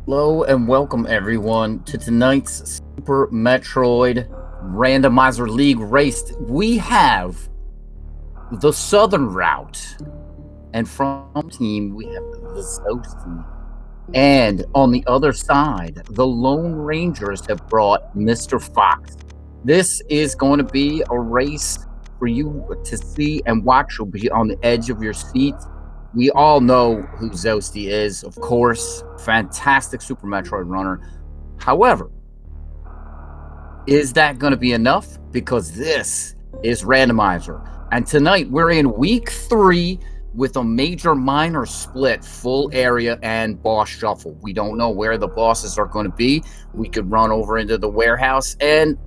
Hello and welcome everyone to tonight's Super Metroid Randomizer League race. We have the Southern Route, and from team we have the Zosi. And on the other side, the Lone Rangers have brought Mr. Fox. This is going to be a race for you to see and watch. You'll be on the edge of your seat. We all know who Zosti is, of course. Fantastic Super Metroid runner. However, is that going to be enough? Because this is Randomizer. And tonight we're in week 3 with a major minor split, full area, and boss shuffle. We don't know where the bosses are going to be. We could run over into the warehouse, and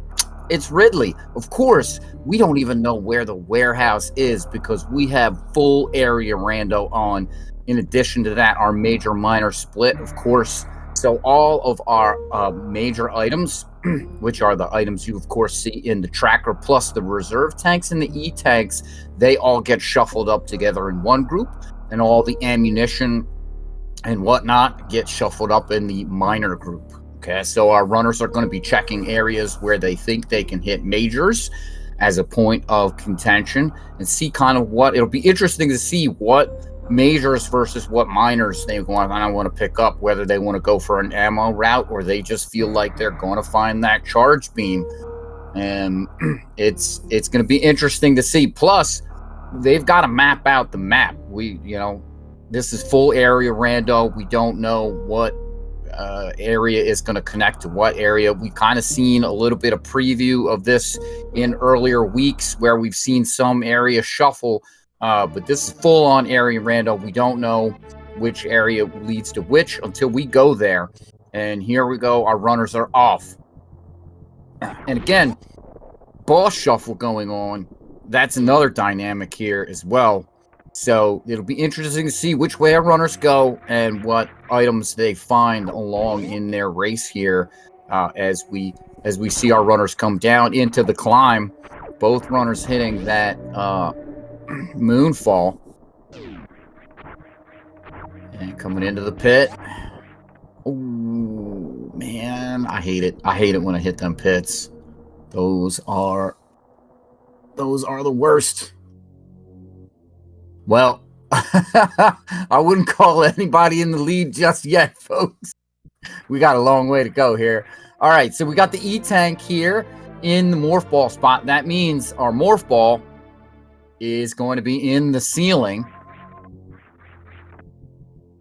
it's Ridley. Of course, we don't even know where the warehouse is because we have full area rando on. In addition to that, our major minor split, of course. So all of our major items, which are the items you, of course, see in the tracker, plus the reserve tanks and the E-tanks, they all get shuffled up together in one group, and all the ammunition and whatnot get shuffled up in the minor group. Okay, so our runners are going to be checking areas where they think they can hit majors as a point of contention and see kind of what it'll be interesting to see what majors versus what minors they want to pick up, whether they want to go for an ammo route or they just feel like they're going to find that charge beam. And it's going to be interesting to see. Plus, they've got to map out the map. This is full area rando. We don't know what area is going to connect to what area. We've kind of seen a little bit of preview of this in earlier weeks where we've seen some area shuffle, but this is full on area rando. We don't know which area leads to which until we go there. And here we go. Our runners are off. And again, boss shuffle going on. That's another dynamic here as well. So it'll be interesting to see which way our runners go and what items they find along in their race here as we see our runners come down into the climb. Both runners hitting that moonfall. And coming into the pit. Oh, man, I hate it. I hate it when I hit them pits. Those are the worst. Well, I wouldn't call anybody in the lead just yet, folks. We got a long way to go here. All right, so we got the E-tank here in the morph ball spot. That means our morph ball is going to be in the ceiling.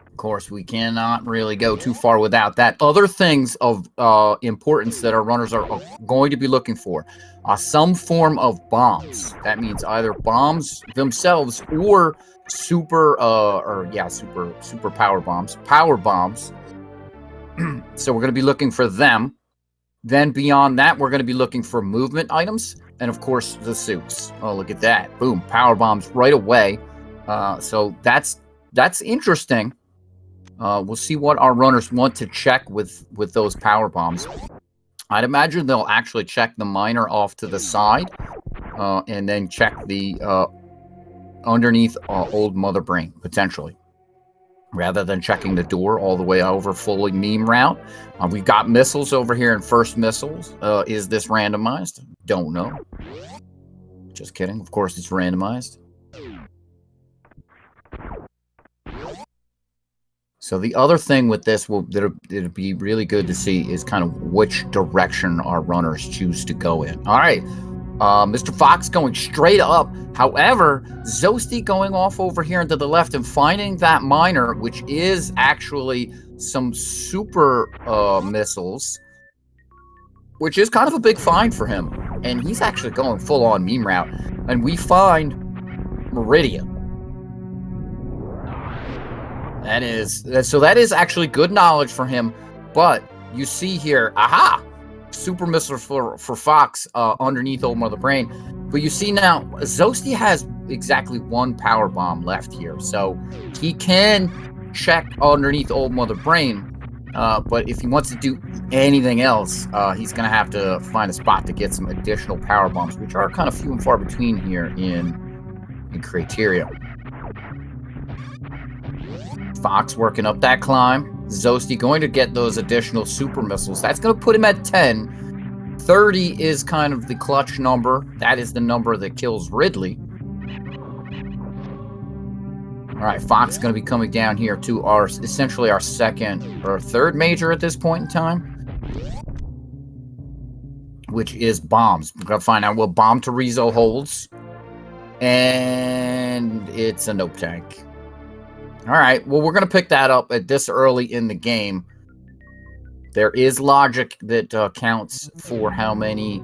Of course, we cannot really go too far without that. Other things of importance that our runners are going to be looking for. Some form of bombs. That means either bombs themselves or super power bombs. Power bombs. So we're going to be looking for them. Then beyond that, we're going to be looking for movement items. And of course, the suits. Oh, look at that. Boom. Power bombs right away. So that's interesting. We'll see what our runners want to check with those power bombs. I'd imagine they'll actually check the miner off to the side and then check the underneath old mother brain, potentially, rather than checking the door all the way over fully meme route. We've got missiles over here in first missiles. Is this randomized? Don't know. Just kidding. Of course it's randomized. So the other thing with this it'll be really good to see is kind of which direction our runners choose to go in. All right, Mr. Fox going straight up. However, Zosti going off over here into the left and finding that miner, which is actually some super missiles, which is kind of a big find for him. And he's actually going full on meme route. And we find Meridian. That is actually good knowledge for him. But you see here, aha, super missile for Fox underneath old mother brain. But you see now, Zosti has exactly one power bomb left here, so he can check underneath old mother brain. But if he wants to do anything else, he's gonna have to find a spot to get some additional power bombs, which are kind of few and far between here in criteria. Fox working up that climb. Zosty going to get those additional super missiles. That's going to put him at 10. 30 is kind of the clutch number. That is the number that kills Ridley. All right, Fox is going to be coming down here to our essentially our second or third major at this point in time, which is bombs. We're going to find out what bomb Terizo holds, and it's a nope tank. All right, well, we're going to pick that up at this early in the game. There is logic that counts for how many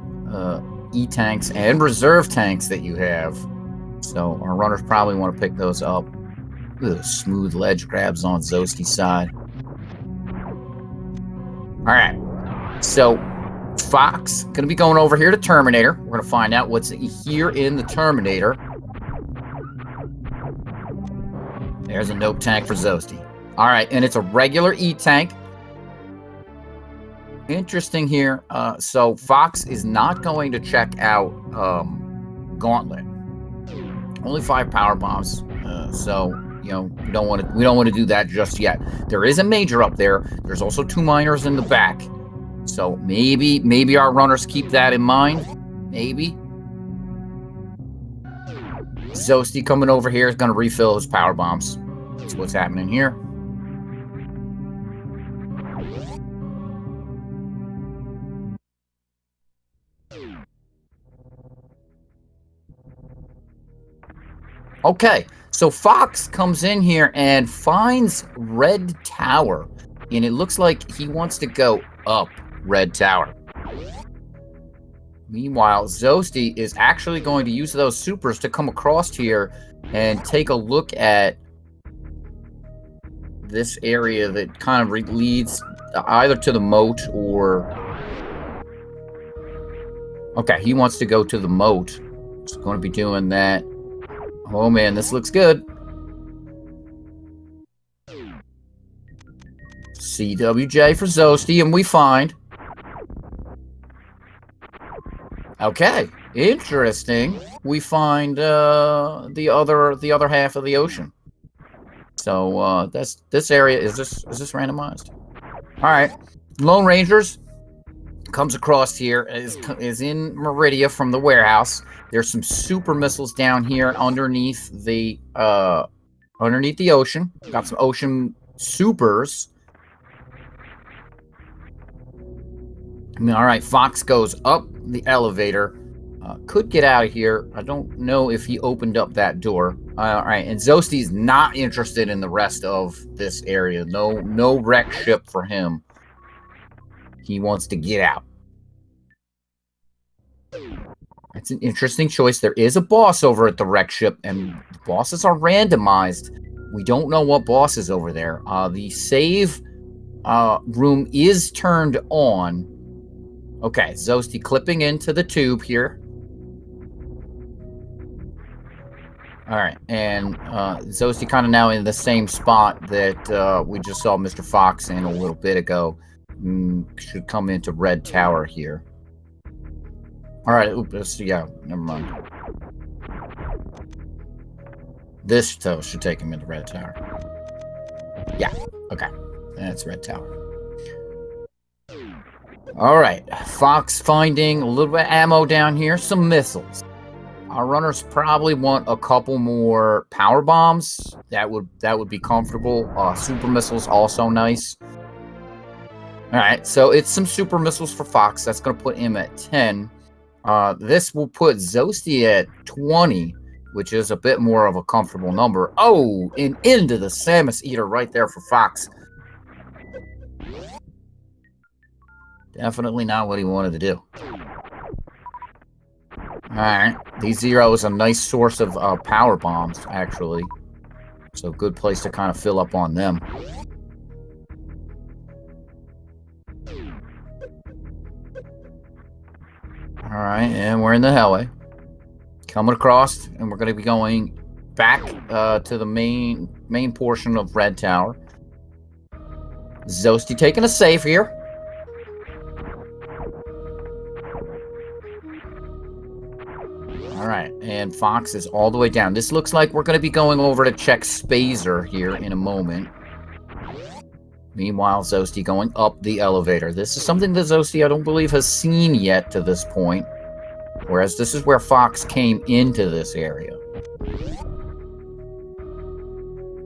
E-tanks and reserve tanks that you have, so our runners probably want to pick those up. Ugh, smooth ledge grabs on Zosty's side. All right, so Fox going to be going over here to Terminator. We're going to find out what's here in the Terminator. There's a nope tank for Zosty. All right, and it's a regular E-tank. Interesting here. So Fox is not going to check out Gauntlet. Only 5 power bombs. So you know, we don't want to do that just yet. There is a major up there. There's also 2 minors in the back. So maybe our runners keep that in mind. Maybe. Zosty coming over here is going to refill his power bombs. That's what's happening here. Okay, so Fox comes in here and finds Red Tower, and it looks like he wants to go up Red Tower. Meanwhile, Zosty is actually going to use those supers to come across here and take a look at this area that kind of leads either to the moat or... Okay, he wants to go to the moat. He's going to be doing that. Oh man, this looks good. CWJ for Zosty, and we find... Okay, interesting. We find the other half of the ocean. So this area is this randomized? All right, Lone Rangers comes across here, is in Meridia from the warehouse. There's some super missiles down here underneath the ocean. Got some ocean supers. All right, Fox goes up the elevator. Could get out of here. I don't know if he opened up that door. All right, and Zosty's not interested in the rest of this area. No wreck ship for him. He wants to get out. That's an interesting choice. There is a boss over at the wreck ship, and the bosses are randomized. We don't know what boss is over there. The save room is turned on. Okay, Zosty clipping into the tube here. All right, and Zosty kind of now in the same spot that we just saw Mr. Fox in a little bit ago. Should come into Red Tower here. All right, oops, yeah, never mind. This should take him into Red Tower. Yeah, okay, that's Red Tower. All right, Fox finding a little bit of ammo down here, some missiles. Our runners probably want a couple more power bombs. That would be comfortable. Super missiles also nice. All right, so it's some super missiles for Fox. That's going to put him at 10. This will put Zosty at 20, which is a bit more of a comfortable number. Oh, and into the Samus Eater right there for Fox. Definitely not what he wanted to do. Alright, D0 is a nice source of power bombs, actually. So good place to kind of fill up on them. Alright, and we're in the hallway. Coming across, and we're going to be going back to the main portion of Red Tower. Zosty taking a save here. Alright, and Fox is all the way down. This looks like we're going to be going over to check Spazer here in a moment. Meanwhile, Zosty going up the elevator. This is something that Zosty, I don't believe, has seen yet to this point. Whereas this is where Fox came into this area.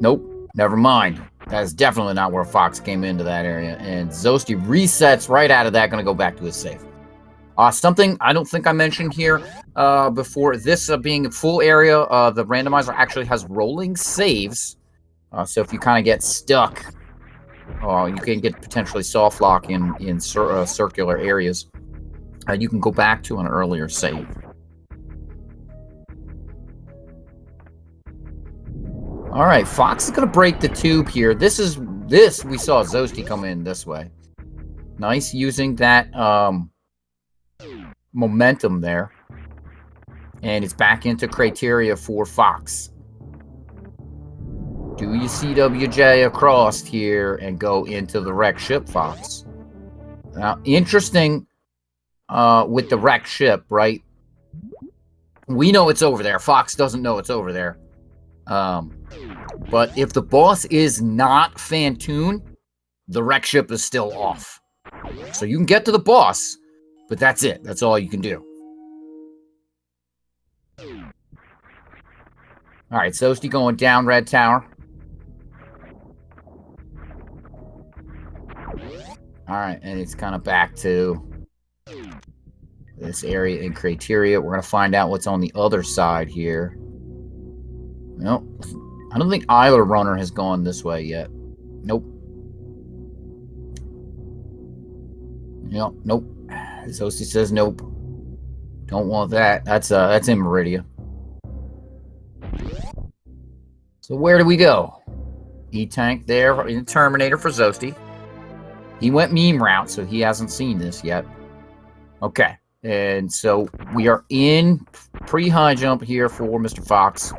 Nope, never mind. That is definitely not where Fox came into that area. And Zosty resets right out of that, going to go back to his safe. Something I don't think I mentioned here before, this being a full area, the randomizer actually has rolling saves. So if you kind of get stuck, you can get potentially soft lock in circular areas. You can go back to an earlier save. All right, Fox is going to break the tube here. This we saw Zosty come in this way. Nice using that momentum there. And it's back into criteria for Fox. Do you CWJ across here and go into the wrecked ship, Fox? Now, interesting with the wrecked ship, right? We know it's over there. Fox doesn't know it's over there. But if the boss is not Fantoon, the wrecked ship is still off. So you can get to the boss, but that's it. That's all you can do. Alright, Zosty going down Red Tower. Alright, and it's kind of back to this area in criteria. We're going to find out what's on the other side here. Nope. I don't think either runner has gone this way yet. Nope. Nope. Zosty says nope. Don't want that. That's in Meridia. So where do we go? E-Tank there in the Terminator for Zosty. He went meme route, so he hasn't seen this yet. Okay. And so we are in pre-high jump here for Mr. Fox.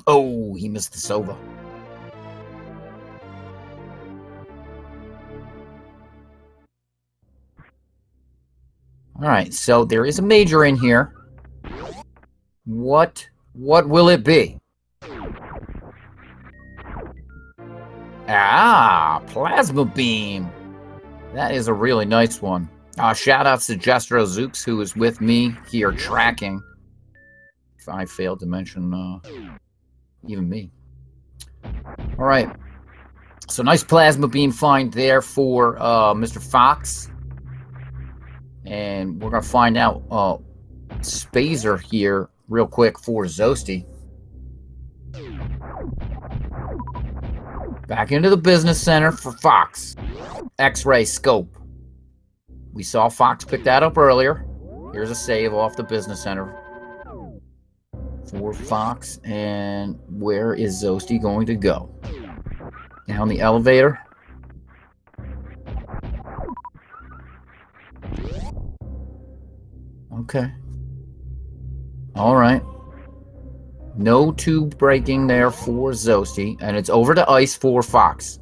Oh, he missed the Sova. Alright, so there is a major in here. What will it be? Ah, plasma beam. That is a really nice one. Shout out to Jestro Zooks, who is with me here tracking. If I failed to mention even me. Alright. So nice plasma beam find there for Mr. Fox. And we're going to find out Spazer here real quick for Zosty. Back into the business center for Fox. X-ray scope. We saw Fox pick that up earlier. Here's a save off the business center for Fox. And where is Zosty going to go? Down the elevator. Okay. All right. No tube breaking there for Zosty, and it's over to ice for Fox.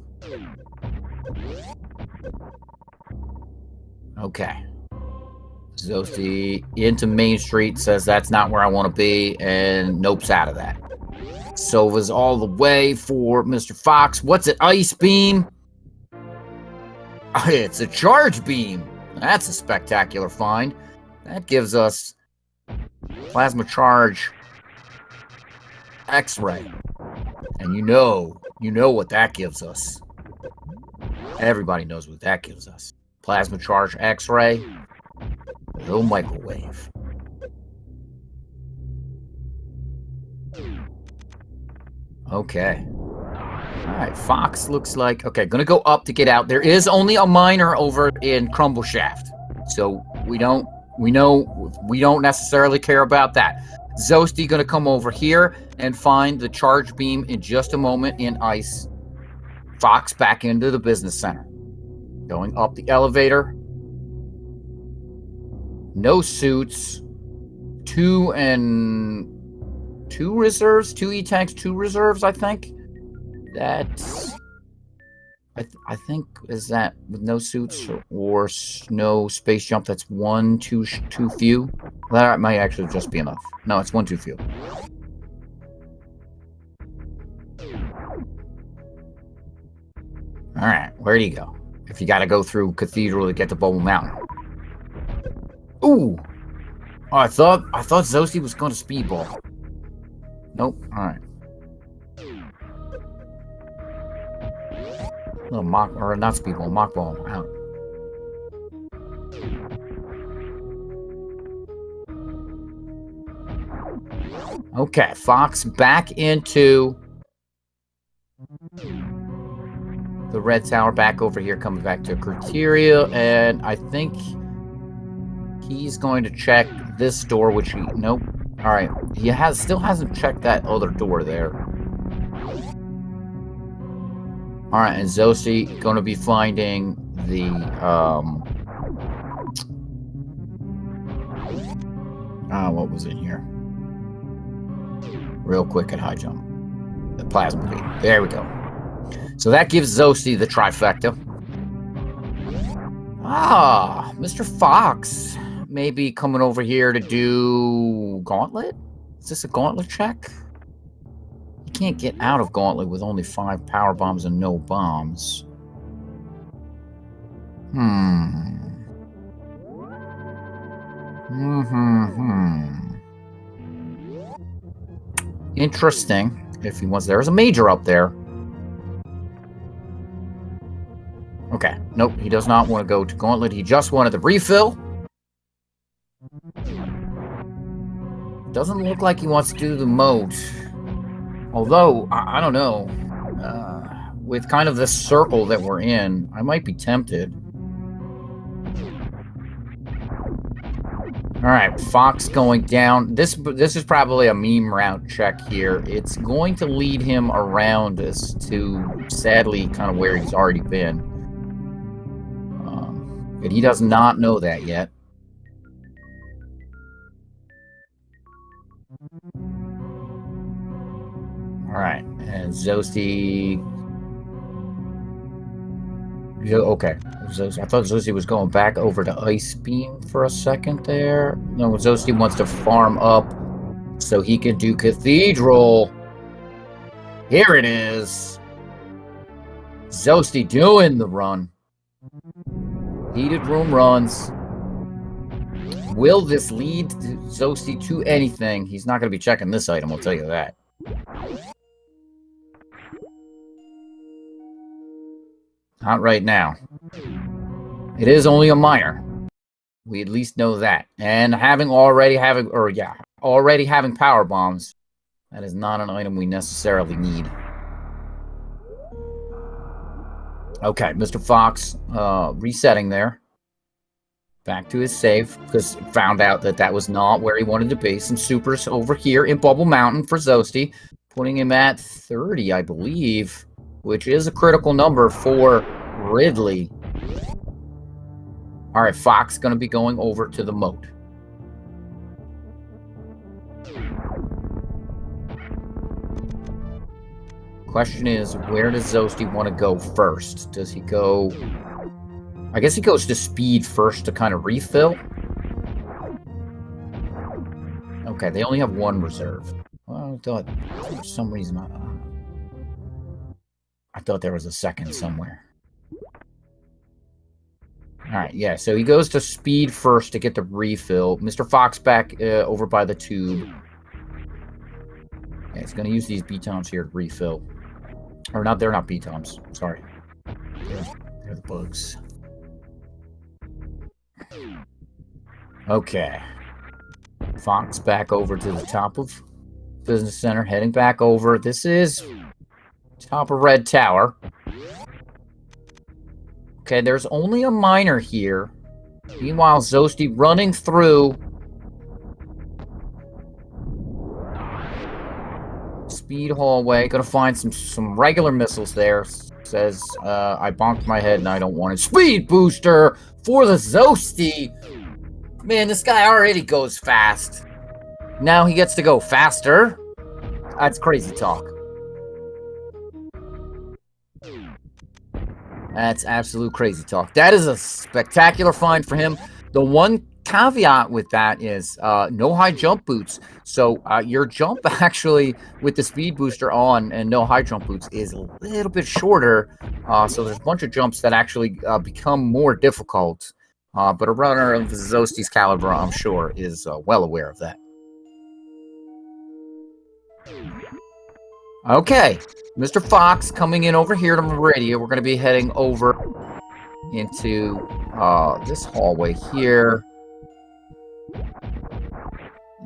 Okay. Zosty into Main Street, says that's not where I want to be, and nope's out of that. Sova's all the way for Mr. Fox. What's it? Ice beam? It's a charge beam. That's a spectacular find. That gives us plasma charge X-ray. And you know what that gives us. Everybody knows what that gives us. Plasma charge X-ray. No microwave. Okay. Alright, Fox looks like... Okay, gonna go up to get out. There is only a miner over in Crumble Shaft. So we don't necessarily care about that. Zosty gonna come over here and find the charge beam in just a moment in ice. Fox back into the business center. Going up the elevator. No suits. Two reserves, 2 E-tanks, 2 reserves, I think. That's... I think, is that with no suits or no space jump, that's 1 too few? That might actually just be enough. No, it's 1 too few. Alright, where'd he go? If you gotta go through Cathedral to get to Bubble Mountain. Ooh! Oh, I thought Zosie was going to speedball. Nope. Alright. Little mock, or not speedball, mock ball. Out. Okay, Fox back into the red tower, back over here, coming back to Criteria, and I think he's going to check this door, which he... Nope. Alright, he still hasn't checked that other door there. Alright, and Zosie going to be finding the, what was in here? Real quick at high jump. The plasma beam. There we go. So that gives Zosie the trifecta. Ah, Mr. Fox may be coming over here to do Gauntlet? Is this a Gauntlet check? You can't get out of Gauntlet with only 5 power bombs and no bombs. Interesting. If he wants, there's a major up there. Okay. Nope, he does not want to go to Gauntlet. He just wanted the refill. Doesn't look like he wants to do the moat. Although, I don't know. With kind of this circle that we're in, I might be tempted. Alright, Fox going down. This is probably a meme route check here. It's going to lead him around us to, sadly, kind of where he's already been. But he does not know that yet. Alright, and Zosie... Okay, I thought Zosie was going back over to Ice Beam for a second there. No, Zosie wants to farm up so he can do Cathedral. Here it is. Zosie doing the run. Heated room runs. Will this lead Zosie to anything? He's not going to be checking this item, I'll tell you that. Not right now. It is only a minor. We at least know that. And already having power bombs, that is not an item we necessarily need. Okay, Mr. Fox, resetting there. Back to his save, because found out that was not where he wanted to be. Some supers over here in Bubble Mountain for Zosie, putting him at 30, I believe, which is a critical number for Ridley. Alright, Fox going to be going over to the moat. Question is, where does Zosie want to go first? Does he go... I guess he goes to speed first to kind of refill. Okay, they only have 1 reserve. Well, I thought for some reason I thought there was a second somewhere. Alright, yeah, so he goes to speed first to get the refill. Mr. Fox back over by the tube. Yeah, he's going to use these B-toms here to refill. Or not, they're not B-toms. Sorry. They're the bugs. Okay. Fox back over to the top of Business Center, heading back over. This is top of Red Tower. Okay, there's only a miner here. Meanwhile, Zosie running through. Speed hallway. Gonna find some regular missiles there. Says, I bonked my head and I don't want it. Speed booster for the Zosie. Man, this guy already goes fast. Now he gets to go faster. That's crazy talk. That's absolute crazy talk. That is a spectacular find for him. The one caveat with that is no high jump boots. So your jump actually with the speed booster on and no high jump boots is a little bit shorter. So there's a bunch of jumps that actually become more difficult. But a runner of Zosti's caliber, I'm sure, is well aware of that. Okay, Mr. Fox coming in over here to Meridia. We're going to be heading over into this hallway here.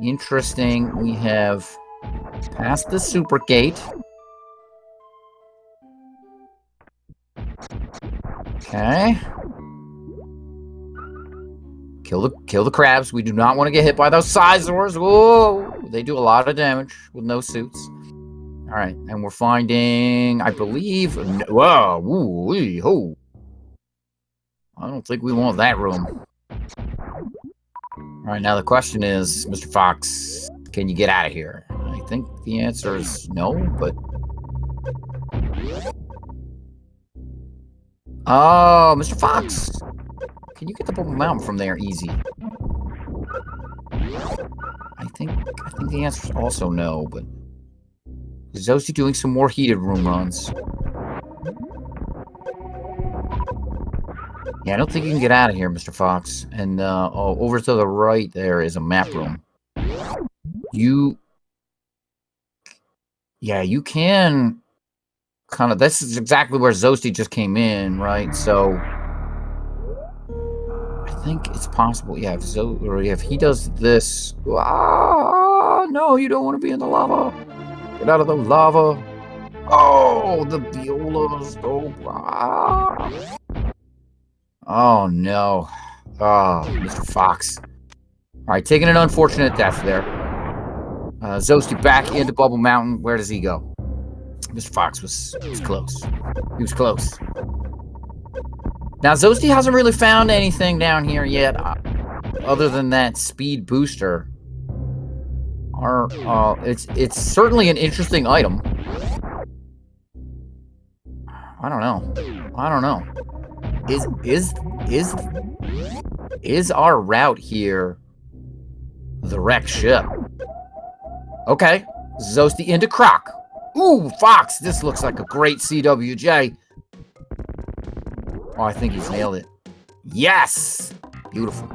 Interesting. We have passed the super gate. Okay. Kill the crabs. We do not want to get hit by those Sizors. Whoa! They do a lot of damage with no suits. All right, and we're finding, I believe. Whoa! Ooh, ho! I don't think we want that room. All right, now the question is, Mr. Fox, can you get out of here? I think the answer is no, but... Oh, Mr. Fox! Can you get the Bubble Mountain from there easy? I think the answer is also no, but... Is Zosti doing some more heated room runs? Yeah, I don't think you can get out of here, Mr. Fox. And over to the right there is a map room. You can kind of... This is exactly where Zosti just came in, right? So I think it's possible. Yeah, if he does this... Ah, no, you don't want to be in the lava. Get out of the lava. Oh, the violas. Oh, no. Oh, Mr. Fox. All right, taking an unfortunate death there. Zosti back into Bubble Mountain. Where does he go? Mr. Fox was close. He was close. Now, Zosti hasn't really found anything down here yet, other than that speed booster. It's certainly an interesting item. I don't know. Is our route here the wrecked ship? Okay, Zosti into Croc. Ooh, Fox, this looks like a great CWJ. Oh, I think he's nailed it. Yes! Beautiful.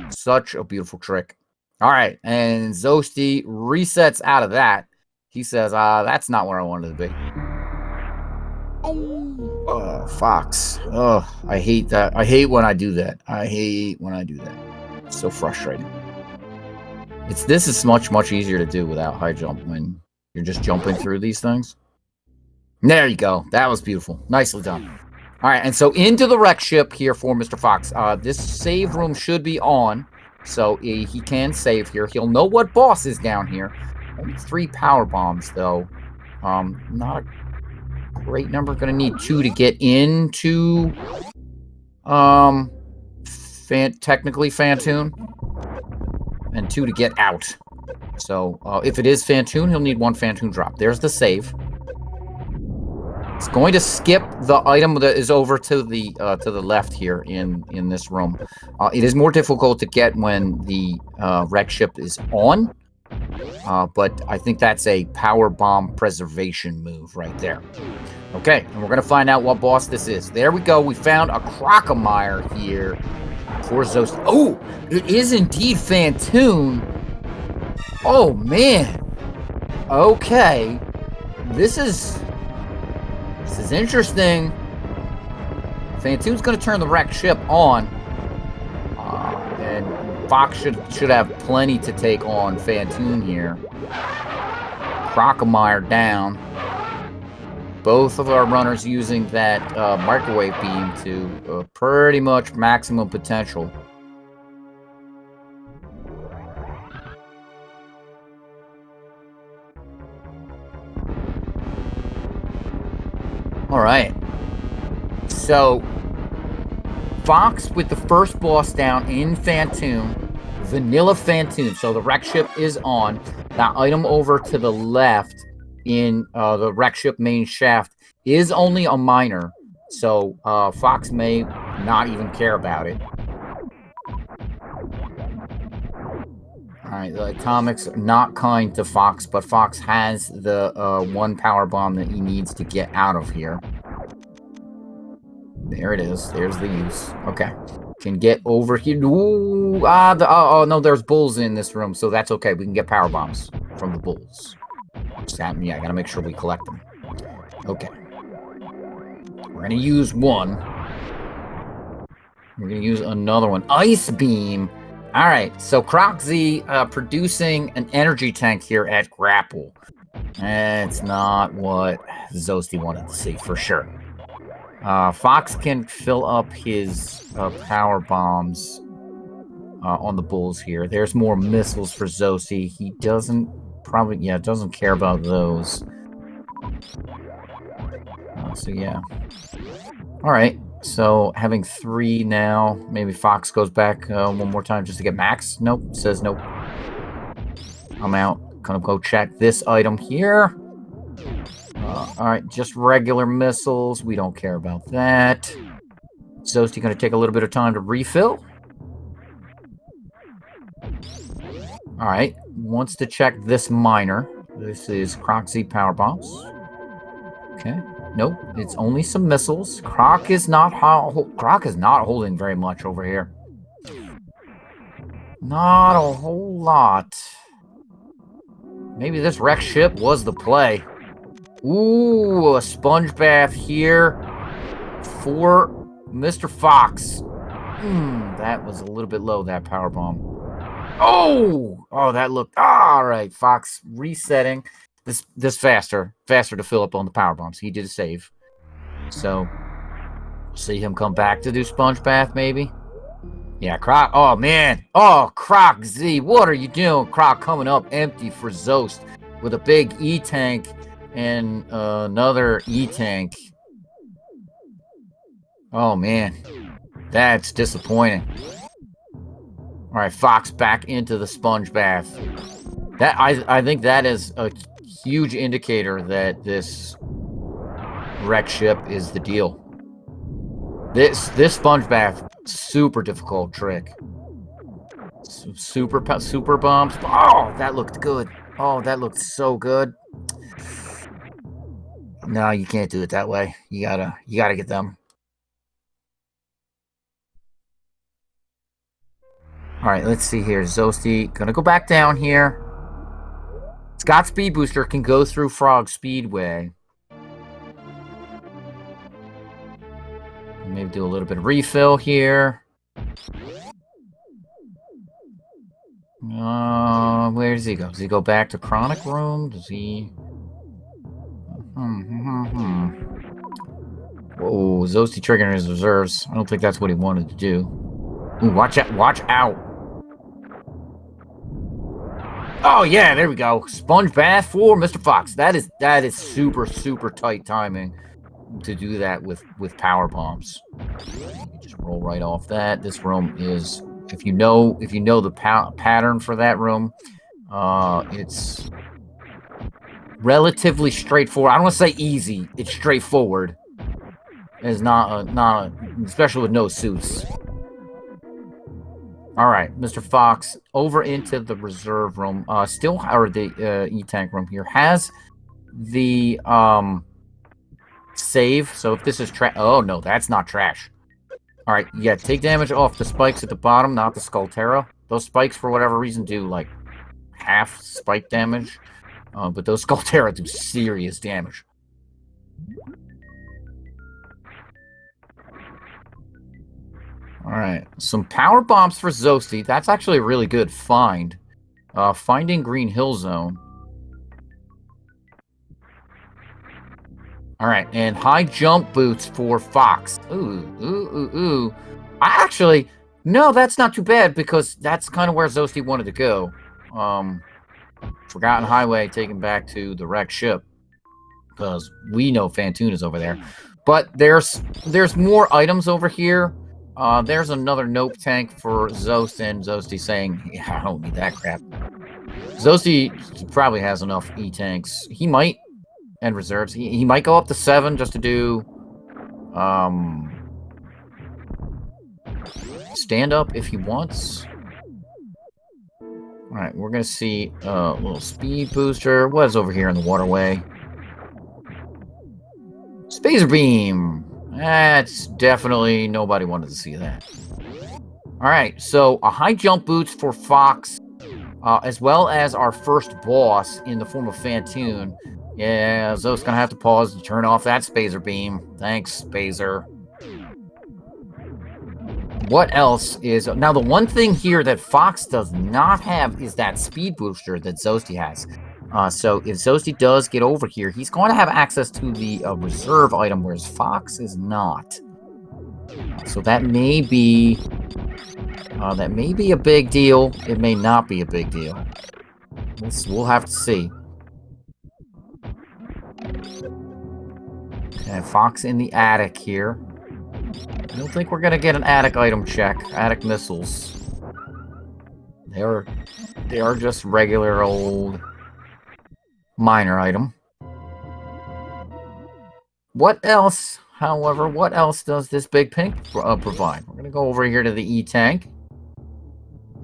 Such a beautiful trick. All right, and Zosti resets out of that. He says, that's not where I wanted to be. Oh, Fox. Oh, I hate that. I hate when I do that. It's so frustrating. This is much easier to do without high jump when you're just jumping through these things. There you go. That was beautiful. Nicely done. All right, and so into the wreck ship here for Mr. Fox. This save room should be on. So he can save here. He'll know what boss is down here. Only 3 power bombs, though. Not a great number. Gonna need 2 to get into technically Fantoon, and 2 to get out. So if it is Fantoon, he'll need 1 Fantoon drop. There's the save. It's going to skip the item that is over to the left here in this room. It is more difficult to get when the wreck ship is on, but I think that's a power bomb preservation move right there. Okay, and we're gonna find out what boss this is. There we go. We found a Crocomire here for Zosti. Oh, it is indeed Fantoon. Oh man. Okay, this is interesting. Fantoon's going to turn the wrecked ship on. And Fox should have plenty to take on Fantoon here. Crocomire down. Both of our runners using that microwave beam to pretty much maximum potential. All right, so Fox with the first boss down in Fantoon, Vanilla Fantoon. So the wreck ship is on. That item over to the left in the wreck ship main shaft is only a minor, so Fox may not even care about it. Alright, the atomics are not kind to Fox, but Fox has the one power bomb that he needs to get out of here. There it is. There's the use. Okay. Can get over here. Ooh, oh, no, there's bulls in this room, so that's okay. We can get power bombs from the bulls. Yeah, I gotta make sure we collect them. Okay. We're gonna use one. We're gonna use another one. Ice Beam. Alright, so Croxy producing an energy tank here at Grapple. It's not what Zosty wanted to see, for sure. Fox can fill up his power bombs on the bulls here. There's more missiles for Zosty. He doesn't care about those. So yeah. Alright, so having 3 now. Maybe Fox goes back one more time just to get max. Nope, says nope. I'm out. Gonna go check this item here. Alright, just regular missiles. We don't care about that. Zosty gonna take a little bit of time to refill. Alright, wants to check this miner. This is Croxy power bombs. Okay. Nope, it's only some missiles. Croc is not holding very much over here. Not a whole lot. Maybe this wrecked ship was the play. Ooh, a sponge bath here for Mr. Fox. That was a little bit low, that power bomb. Oh, that looked all right. Fox resetting. This faster to fill up on the power bombs. He did a save. So, see him come back to do sponge bath, maybe? Yeah, Croc. Oh, man. Oh, Croc Z. What are you doing? Croc coming up empty for Zost with a big E-tank and another E-tank. Oh, man. That's disappointing. All right, Fox back into the sponge bath. That I think that is a huge indicator that this wreck ship is the deal. This sponge bath, super difficult trick. Super bombs. Oh, that looked good. Oh, that looked so good. No, you can't do it that way. You gotta get them. All right, let's see here. Zosty gonna go back down here. Scott Speed Booster can go through Frog Speedway. Maybe do a little bit of refill here. Where does he go? Does he go back to Chronic Room? Does he... Whoa, Zosty triggering his reserves. I don't think that's what he wanted to do. Ooh, watch out, watch out. Oh yeah, there we go. Sponge bath for Mr. Fox. That is super tight timing to do that with power bombs. You can just roll right off that. This room is, if you know the pattern for that room, it's relatively straightforward. I don't want to say easy. It's straightforward. It's not especially with no suits. All right, Mr. Fox, over into the reserve room. Or the E-tank room here has the save. So if this is trash, oh no, that's not trash. All right, yeah, take damage off the spikes at the bottom, not the Skullterra. Those spikes, for whatever reason, do like half spike damage, but those Skullterra do serious damage. All right, some power bombs for Zosty. That's actually a really good find. Finding Green Hill Zone. All right, and high jump boots for Fox. Ooh. No, that's not too bad because that's kind of where Zosty wanted to go. Forgotten Highway taken back to the wrecked ship because we know Fantuna's over there. But there's more items over here. There's another Nope tank for Zost, and Zosty saying, yeah, I don't need that crap. Zosty probably has enough E-tanks. He might, and reserves. He might go up to 7 just to do stand up if he wants. Alright, we're gonna see a little speed booster. What is over here in the waterway? Spacer beam! That's definitely nobody wanted to see that. Alright, so a high jump boots for Fox, as well as our first boss in the form of Fantoon. Yeah, Zo's gonna have to pause to turn off that Spacer beam. Thanks, Spacer. What else is... Now, the one thing here that Fox does not have is that speed booster that Zosty has. So if Zosty does get over here, he's going to have access to the reserve item, whereas Fox is not. So that may be a big deal. It may not be a big deal. We'll have to see. Okay, Fox in the attic here. I don't think we're gonna get an attic item check. Attic missiles. They are just regular old minor item. What else, however, what else does this big pink provide? We're gonna go over here to the E-tank.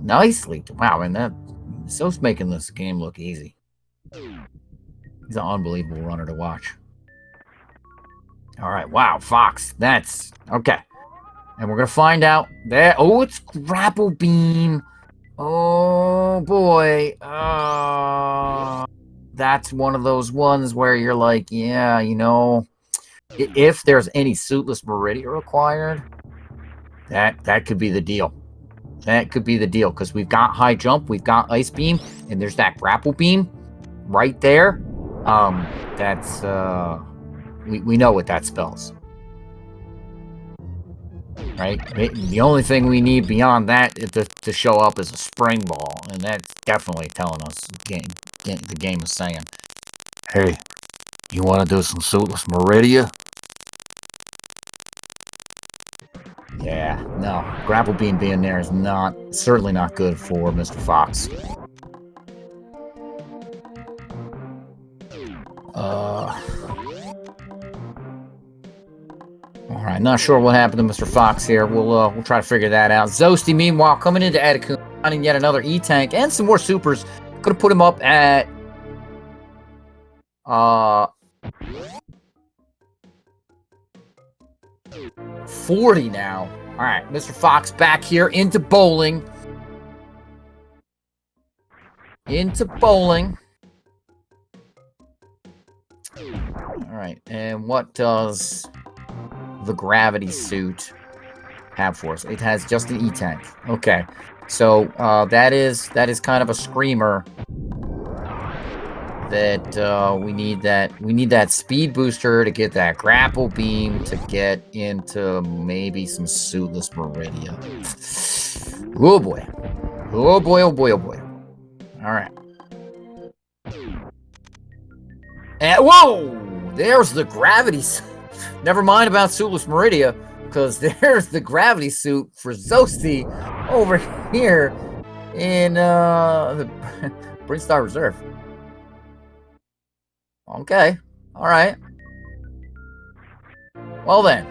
Nicely. Wow, and that So's making this game look easy. He's an unbelievable runner to watch. Alright, wow, Fox. That's okay. And we're gonna find out that... Oh, it's grapple beam. Oh, boy. That's one of those ones where you're like, yeah, you know, if there's any suitless Meridia required, that could be the deal. That could be the deal, because we've got high jump, we've got ice beam, and there's that grapple beam right there. That's, we know what that spells. Right? The only thing we need beyond that to show up is a spring ball, and that's definitely telling us the game is saying, hey, you want to do some suitless Meridia? Yeah, no. Grapple beam being there is certainly not good for Mr. Fox. Alright, not sure what happened to Mr. Fox here. We'll try to figure that out. Zosty, meanwhile, coming into Atticum, finding yet another E-tank and some more supers. Gonna put him up at 40 now. Alright, Mr. Fox back here into bowling. Alright, and what does the gravity suit have for us? It has just an E-tank. Okay, so that is kind of a screamer that we need that speed booster to get that grapple beam to get into maybe some suitless Meridia. Oh boy. Oh boy, oh boy, oh boy. Alright. And whoa! There's the gravity suit. Never mind about suitless Meridia, because there's the gravity suit for Zosty over here in the Brinstar Reserve. Okay, all right. Well then,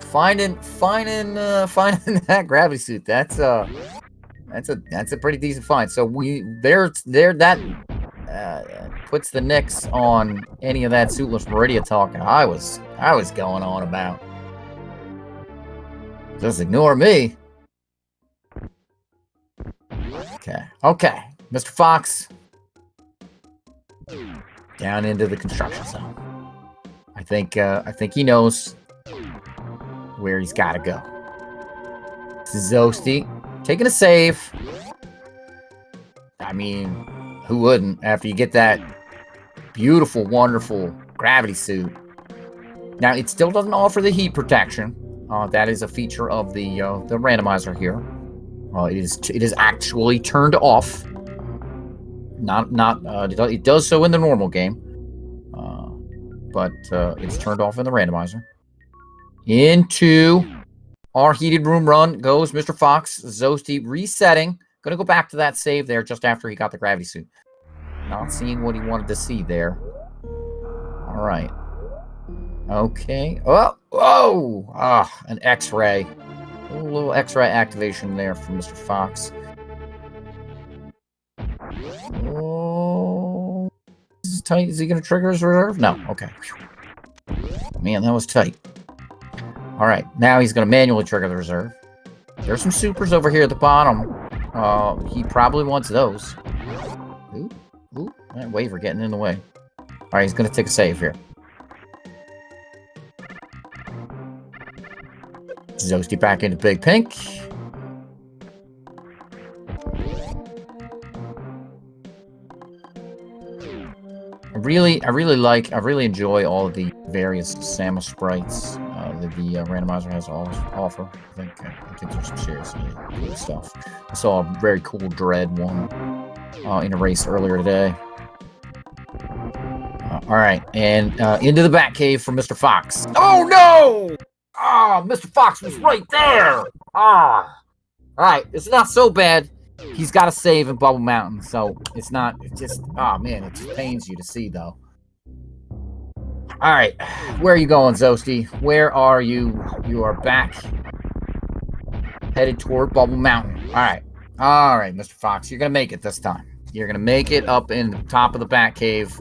finding that gravity suit. That's a pretty decent find. So that puts the nix on any of that suitless Meridia talk I was going on about. Just ignore me. Okay, Mr. Fox. Down into the construction zone. I think he knows where he's got to go. Zosty taking a save. I mean, who wouldn't after you get that beautiful, wonderful gravity suit? Now, it still doesn't offer the heat protection. That is a feature of the randomizer here. It is actually turned off. It does so in the normal game, but it's turned off in the randomizer. Into our heated room run goes Mr. Fox. Zosty resetting. Gonna go back to that save there just after he got the gravity suit. Not seeing what he wanted to see there. All right. Okay. Oh, whoa! An X-ray. A little X-ray activation there from Mr. Fox. tight. Is he going to trigger his reserve? No. Okay. Man, that was tight. All right. Now he's going to manually trigger the reserve. There's some supers over here at the bottom. He probably wants those. Ooh. That waiver getting in the way. All right, he's going to take a save here. Zosty back into Big Pink. I really enjoy all of the various Samus sprites that the randomizer has to offer. I think there's some seriously cool stuff. I saw a very cool Dread one in a race earlier today. All right, and into the Batcave for Mr. Fox. Oh no! Ah, Mr. Fox was right there. All right, it's not so bad. He's got to save in Bubble Mountain, so it's not. It just, oh man, it just pains you to see though. All right, where are you going, Zosty? Where are you? You are back, headed toward Bubble Mountain. All right, Mr. Fox, you're gonna make it this time. You're gonna make it up in the top of the Batcave.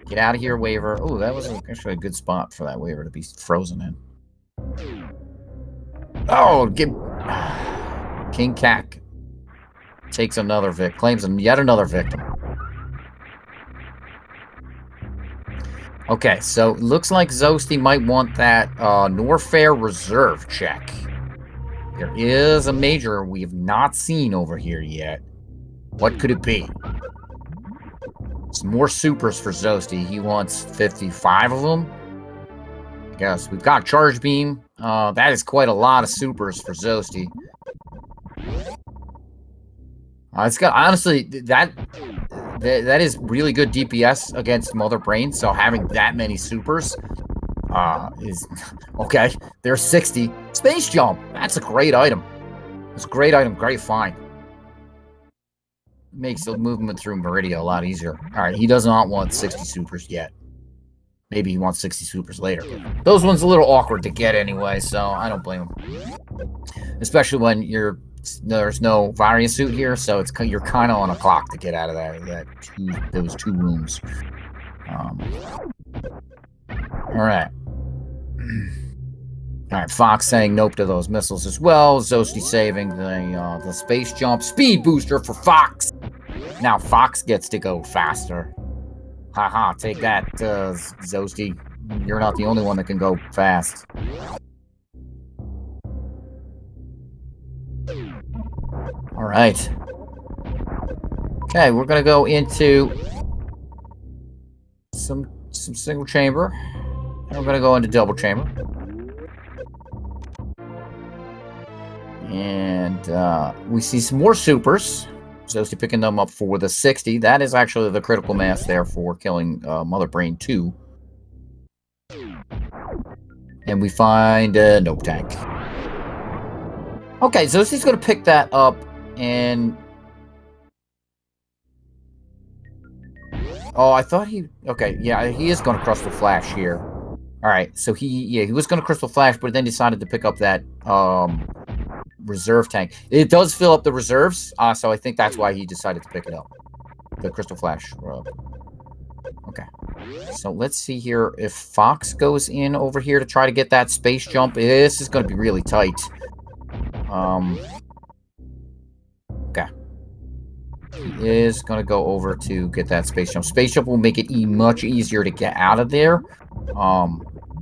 Get out of here, waiver. Oh, that was actually a good spot for that waiver to be frozen in. Oh, King Cack takes another claims yet another victim. Okay, so it looks like Zosty might want that Norfair reserve check. There is a major we have not seen over here yet. What could it be? Some more supers for Zosty. He wants 55 of them. I guess we've got Charge Beam. That is quite a lot of supers for Zosty. It's got, honestly, that is really good DPS against Mother Brain. So having that many supers is okay. There's 60. Space Jump. That's a great item. It's a great item. Great find. Makes the movement through Meridia a lot easier. All right, he does not want 60 supers yet. Maybe he wants 60 supers later. Those ones a little awkward to get anyway, so I don't blame him. Especially when there's no Varia suit here, so you're kind of on a clock to get out of those two rooms. All right. All right, Fox saying nope to those missiles as well. Zosty saving the space jump speed booster for Fox. Now Fox gets to go faster. Haha, take that, Zosty. You're not the only one that can go fast. All right. Okay, we're gonna go into some single chamber, and we're gonna go into double chamber. And we see some more supers. Zosty picking them up for the 60. That is actually the critical mass there for killing Mother Brain 2. And we find a Nope Tank. Okay, Zosty's going to pick that up and... Oh, I thought he... Okay, yeah, he is going to Crystal Flash here. Alright, so he was going to Crystal Flash, but then decided to pick up that... reserve tank. It does fill up the reserves, so I think that's why he decided to pick it up. The Crystal Flash. Okay. So let's see here if Fox goes in over here to try to get that space jump. This is going to be really tight. Okay. He is going to go over to get that space jump. Space jump will make it much easier to get out of there.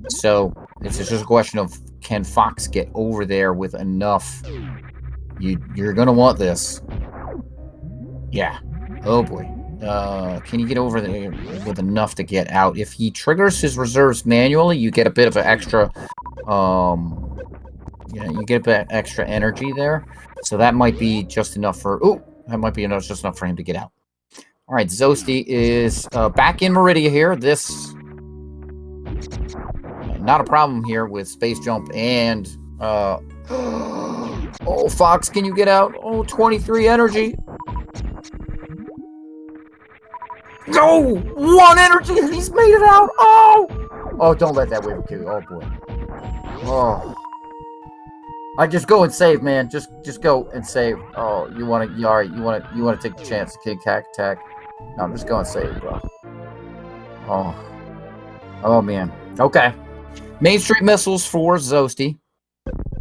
So it's just a question of, can Fox get over there with enough? You're gonna want this. Yeah. Oh boy. Can you get over there with enough to get out? If he triggers his reserves manually, you get a bit of an extra. You get a bit extra energy there. So that might be just enough for. Oh, that might be just enough for him to get out. All right, Zosty is back in Meridia here. This. Not a problem here with space jump and oh, Fox, can you get out? Oh, 23 energy. No, 1 energy and he's made it out. Oh, don't let that wave kill you. Oh boy. Oh, I just go and save, man. Just go and save. Oh, all right. You want to take the chance, King Cack attack? No, just go and save, bro. Oh. Oh, man. Okay. Main Street missiles for Zosty.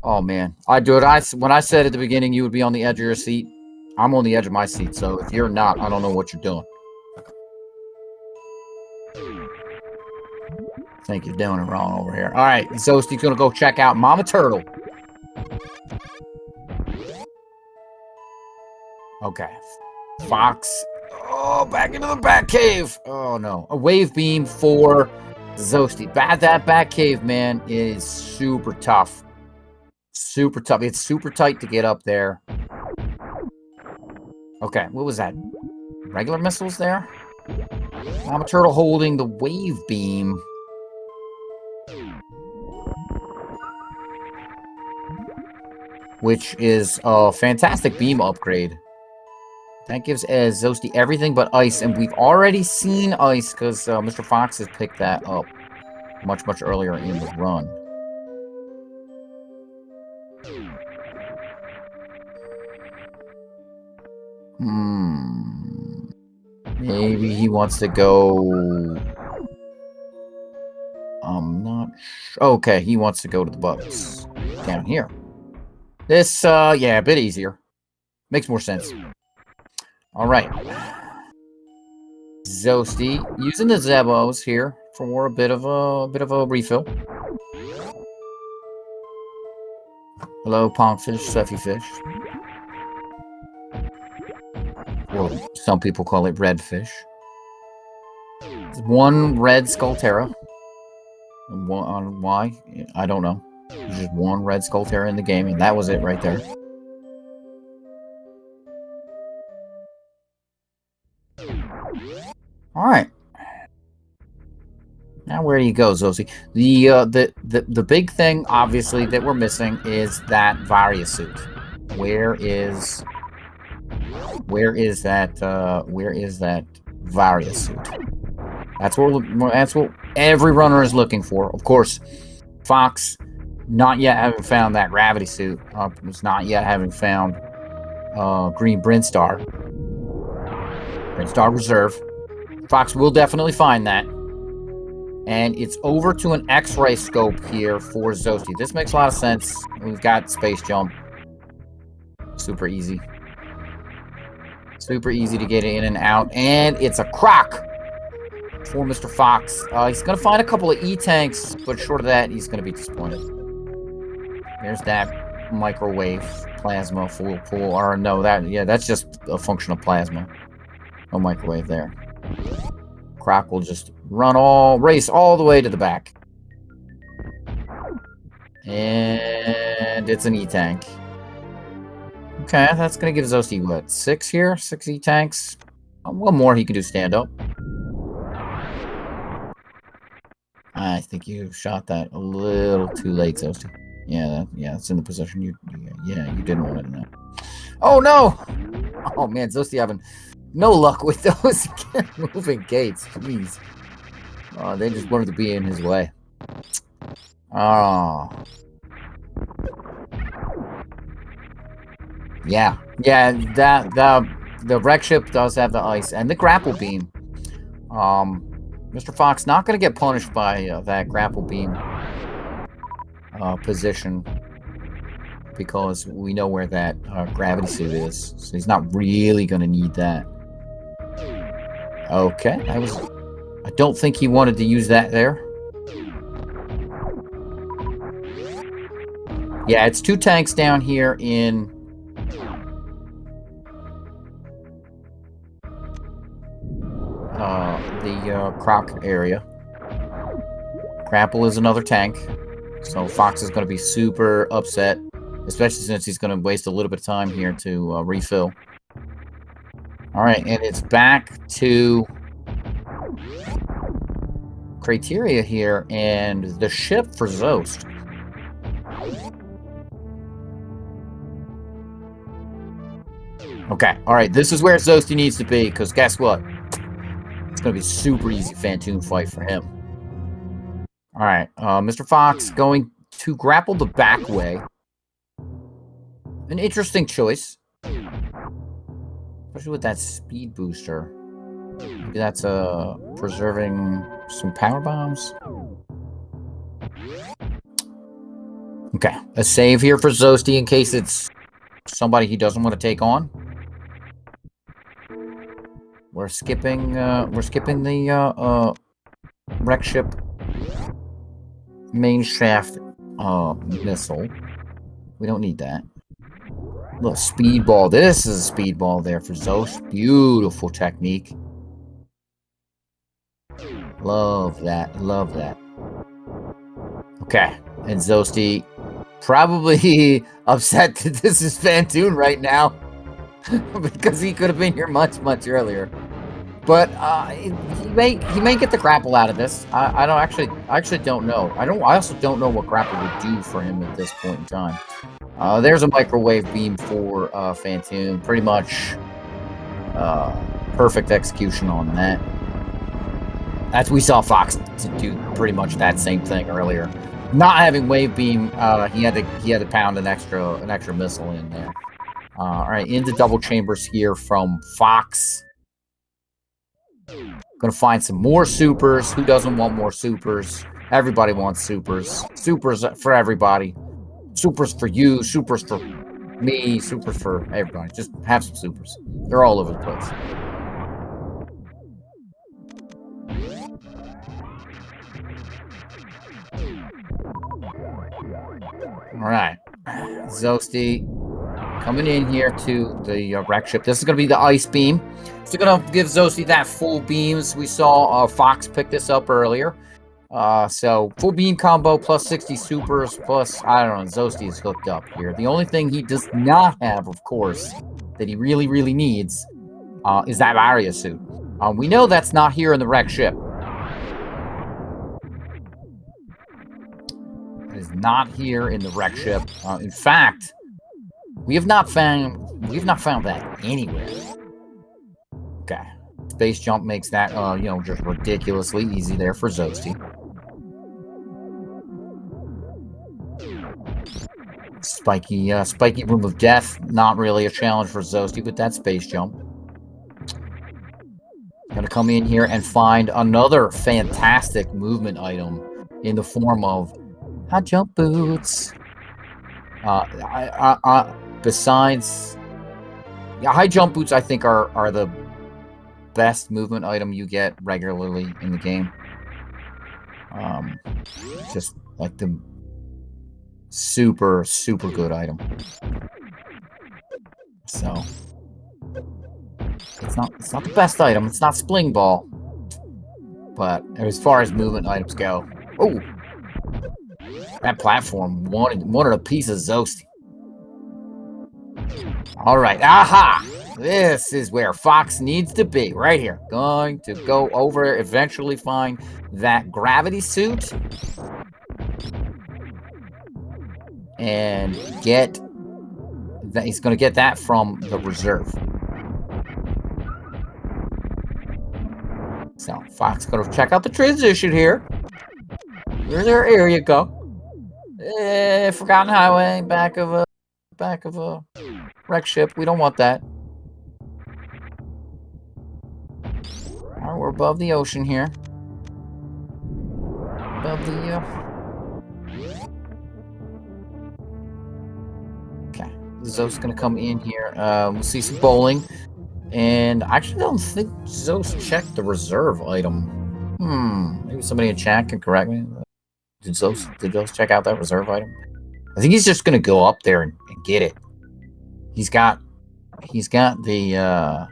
Oh, man. When I said at the beginning you would be on the edge of your seat, I'm on the edge of my seat. So if you're not, I don't know what you're doing. I think you're doing it wrong over here. All right. Zosty's going to go check out Mama Turtle. Okay. Fox. Oh, back into the bat cave. Oh, no. A wave beam for Zosty. That bat cave, man, is super tough. Super tough. It's super tight to get up there. Okay, what was that? Regular missiles there? Mama Turtle holding the wave beam. Which is a fantastic beam upgrade. That gives Zosty everything but ice, and we've already seen ice because Mr. Fox has picked that up much, much earlier in the run. Maybe he wants to go... I'm not sure. Okay, he wants to go to the bugs down here. This, yeah, a bit easier. Makes more sense. All right. Zosty using the Zebos here for a bit of a refill. Hello, Pongfish, Stuffy Fish. Or some people call it redfish. One red Skullterra. Why? I don't know. There's just one red Skullterra in the game, and that was it right there. All right. Now where do you go, Zosty? The big thing, obviously, that we're missing is that Varia suit. Where is that Varia suit? That's what every runner is looking for. Of course, Fox not yet having found that gravity suit. Was not yet having found Green Brinstar Reserve. Fox will definitely find that. And it's over to an X-ray scope here for Zosty. This makes a lot of sense. We've got space jump. Super easy. Super easy to get in and out. And it's a croc for Mr. Fox. He's going to find a couple of E-tanks, but short of that, he's going to be disappointed. There's that microwave plasma full pool. Or no, that's just a function of plasma. No microwave there. Croc will just race all the way to the back. And it's an E-tank. Okay, that's going to give Zosty, what, 6 here? 6 E-tanks? One more he can do stand-up. I think you shot that a little too late, Zosty. Yeah, it's in the position you didn't want it in that. Oh, no! Oh, man, Zosty having no luck with those moving gates. Jeez. They just wanted to be in his way. Oh. Yeah, the wreck ship does have the ice and the grapple beam. Mr. Fox not going to get punished by that grapple beam position because we know where that gravity suit is, so he's not really going to need that. Okay, I don't think he wanted to use that there. Yeah, it's 2 tanks down here in the Croc area. Grapple is another tank, so Fox is going to be super upset, especially since he's going to waste a little bit of time here to refill. All right, and it's back to Criteria here, and the ship for Zost. Okay, all right, this is where Zosty needs to be, because guess what? It's going to be a super easy Phantoon fight for him. All right, Mr. Fox going to grapple the back way. An interesting choice. Especially with that speed booster. Maybe that's preserving some power bombs. Okay, a save here for Zosti in case it's somebody he doesn't want to take on. We're skipping the wreck ship main shaft missile. We don't need that. Little speedball. This is a speedball there for Zost. Beautiful technique. Love that. Love that. Okay. And Zosti probably upset that this is Fantoon right now. Because he could have been here much, much earlier. But he may get the grapple out of this. I actually don't know. I also don't know what grapple would do for him at this point in time. There's a microwave beam for Fantoon. Pretty much perfect execution on that. As we saw Fox do pretty much that same thing earlier. Not having wave beam, he had to pound an extra missile in there. All right, into double chambers here from Fox. Gonna find some more supers. Who doesn't want more supers? Everybody wants supers. Supers for everybody. Supers for you. Supers for me. Supers for everybody. Just have some supers. They're all over the place. All right, Zosti coming in here to the wreck ship. This is going to be the ice beam. So going to give Zosti that full beams. We saw Fox pick this up earlier. So full beam combo plus 60 supers plus, I don't know, Zosti is hooked up here. The only thing he does not have, of course, that he really, really needs is that Aria suit. We know that's not here in the wreck ship. It is not here in the wreck ship. In fact, we have not found that anywhere. Okay. Space jump makes that just ridiculously easy there for Zosti. Spiky room of death, not really a challenge for Zosti with that space jump. Gonna come in here and find another fantastic movement item in the form of high jump boots. Besides, high jump boots, I think are the best movement item you get regularly in the game. Just like the super, super good item. So it's not the best item. It's not Spling Ball, but as far as movement items go, oh, that platform wanted a piece of Zosti. All right, aha! This is where Fox needs to be, right here. Going to go over, eventually find that gravity suit. And get that. He's going to get that from the reserve. So, Fox going to check out the transition here. Here you go. Forgotten Highway, back of a wreck ship. We don't want that. All right, we're above the ocean here. Above the okay. Zo's gonna come in here. We'll see some bowling, and I actually don't think Zo's checked the reserve item. Maybe somebody in chat can correct me. Did Zo's check out that reserve item? I think he's just gonna go up there and get it. He's got the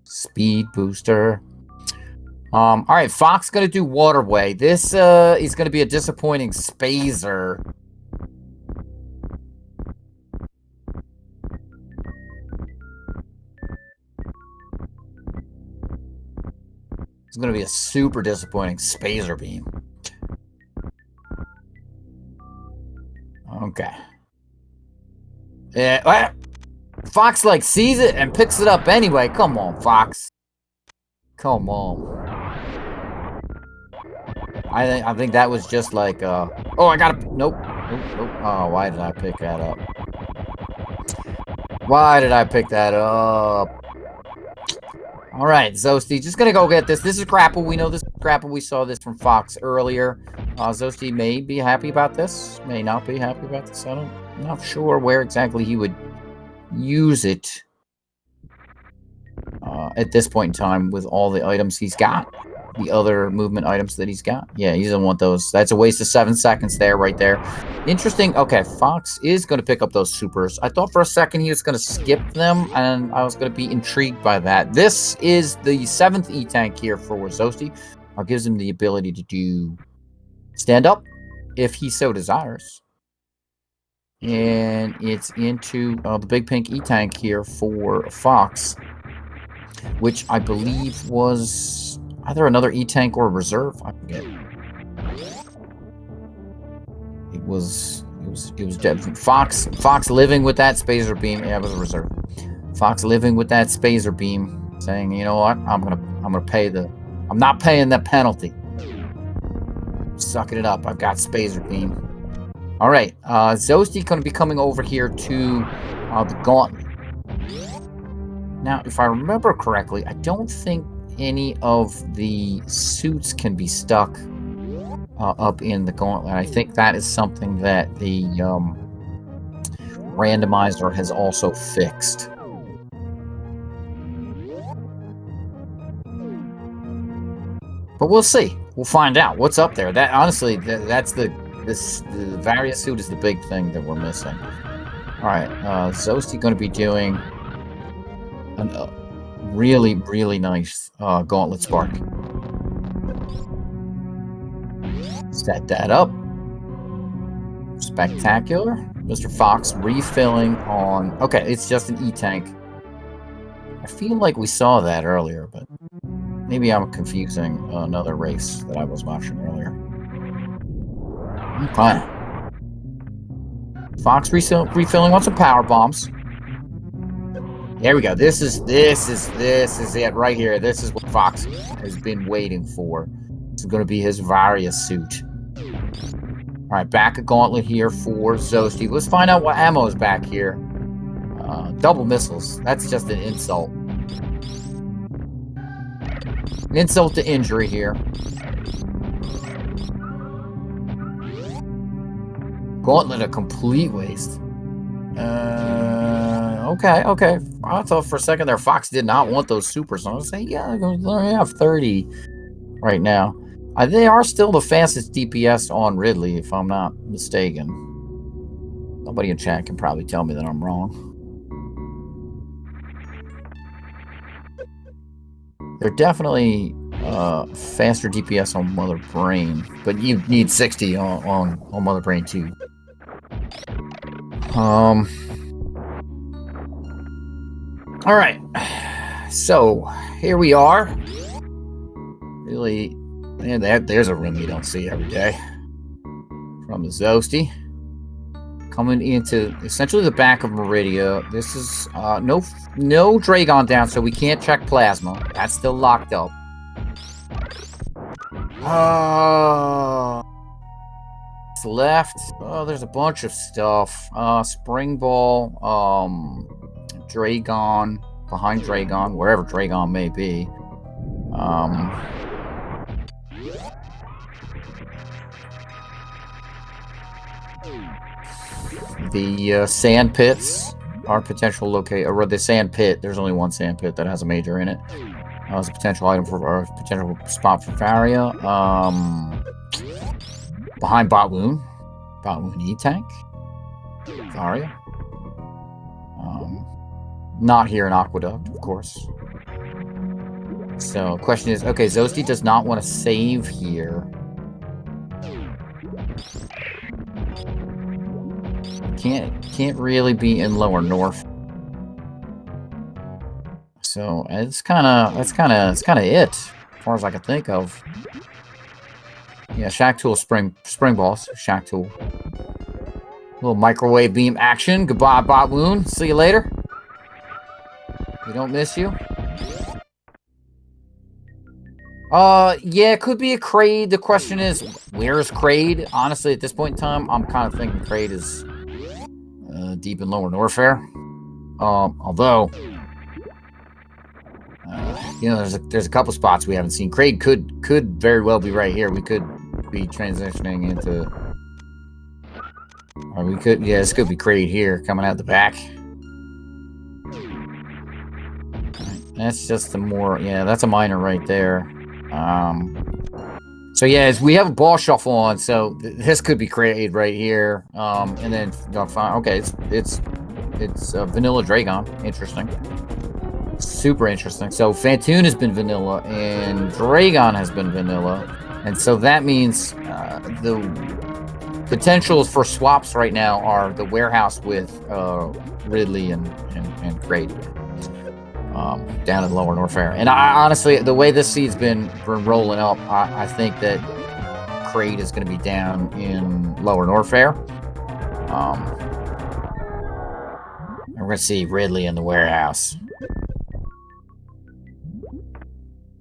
speed booster. All right, Fox gonna do waterway. This is gonna be a disappointing spazer. It's gonna be a super disappointing spazer beam. Okay. Yeah, well, Fox sees it and picks it up anyway. Come on, Fox. Come on. I think that was just like oh, I gotta nope. Oh, why did I pick that up? Why did I pick that up? All right, Zosti, just gonna go get this. This is grapple. We know this is grapple. We saw this from Fox earlier. Zosti may be happy about this, may not be happy about this. I'm not sure where exactly he would use it at this point in time with all the items he's got. The other movement items that he's got. Yeah, he doesn't want those. That's a waste of 7 seconds there, right there. Interesting. Okay, Fox is going to pick up those supers. I thought for a second he was going to skip them, and I was going to be intrigued by that. This is the 7th E-Tank here for Zosti. Gives him the ability to do stand up, if he so desires. And it's into the big pink E-Tank here for Fox, which I believe was either another E-Tank or a reserve. I forget. It was Fox living with that spacer beam. Yeah, it was a reserve. Fox living with that spacer beam, saying, "You know what? I'm gonna pay the. I'm not paying that penalty. Sucking it up. I've got spacer beam." All right, Zosti gonna be coming over here to the gauntlet. Now, if I remember correctly, I don't think any of the suits can be stuck up in the gauntlet. I think that is something that the randomizer has also fixed. But we'll see. We'll find out what's up there. That honestly, that's the various suit is the big thing that we're missing. All right, Zosti going to be doing a really, really nice gauntlet spark. Set that up. Spectacular. Mr. Fox refilling on... Okay, it's just an E-Tank. I feel like we saw that earlier, but maybe I'm confusing another race that I was watching earlier. Okay. Fox refilling on some power bombs. There we go. This is it right here. This is what Fox has been waiting for. This is going to be his Varia suit. All right, back a gauntlet here for Zosti. Let's find out what ammo is back here. Double missiles. That's just an insult. An insult to injury here. Gauntlet a complete waste. Okay. I thought for a second there Fox did not want those supers. So I was saying, yeah, I have 30 right now. They are still the fastest DPS on Ridley, if I'm not mistaken. Somebody in chat can probably tell me that I'm wrong. They're definitely faster DPS on Mother Brain, but you need 60 on Mother Brain too. All right, so here we are. Really, man, there's a room you don't see every day. From the Zosti. Coming into essentially the back of Meridia. This is no Dragon down, so we can't check plasma. That's still locked up. It's left. Oh, there's a bunch of stuff. Spring Ball, Dragon, behind Dragon, wherever Dragon may be. The sand pits are potential locate, or the sand pit. There's only one sand pit that has a major in it. As a potential item for, or a potential spot for Varia. Behind Botwoon E-Tank. Varia. Not here in Aqueduct, of course. So, question is, okay, Zosti does not want to save here. Can't really be in Lower North. So that's kind of it, as far as I can think of. Yeah, Shack Tool, spring balls, Shack Tool. Little microwave beam action. Goodbye, Botwoon. See you later. We don't miss you. Yeah, it could be a Kraid. The question is, where is Kraid? Honestly, at this point in time, I'm kind of thinking Kraid is deep in Lower Norfair. Although You know, there's a couple spots we haven't seen. Kraid could very well be right here. We could be transitioning into, or we could, yeah, this could be Kraid here coming out the back. That's just a more, yeah, that's a miner right there. So yeah, we have a ball shuffle on, so this could be Kraid right here. And then okay, it's Vanilla Dragon. Interesting. Super interesting. So Fantoon has been vanilla, and Dragon has been vanilla, and so that means the potentials for swaps right now are the warehouse with Ridley and Kraid down in Lower Norfair. And I honestly, the way this seed's been rolling up, I think that Kraid is going to be down in Lower Norfair. And we're going to see Ridley in the warehouse.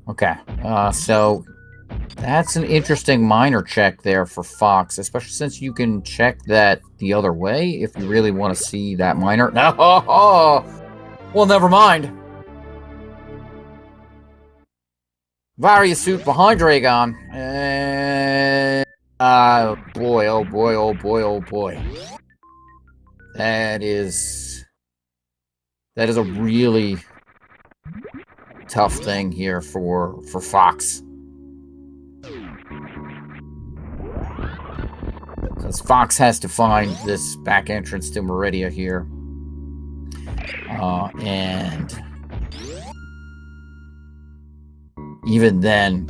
Okay, so that's an interesting minor check there for Fox, especially since you can check that the other way if you really want to see that minor. No, well, never mind. Varia suit behind Dragon, and boy, oh boy, oh boy, oh boy. That is a really tough thing here for Fox, because Fox has to find this back entrance to Meridia here, and even then,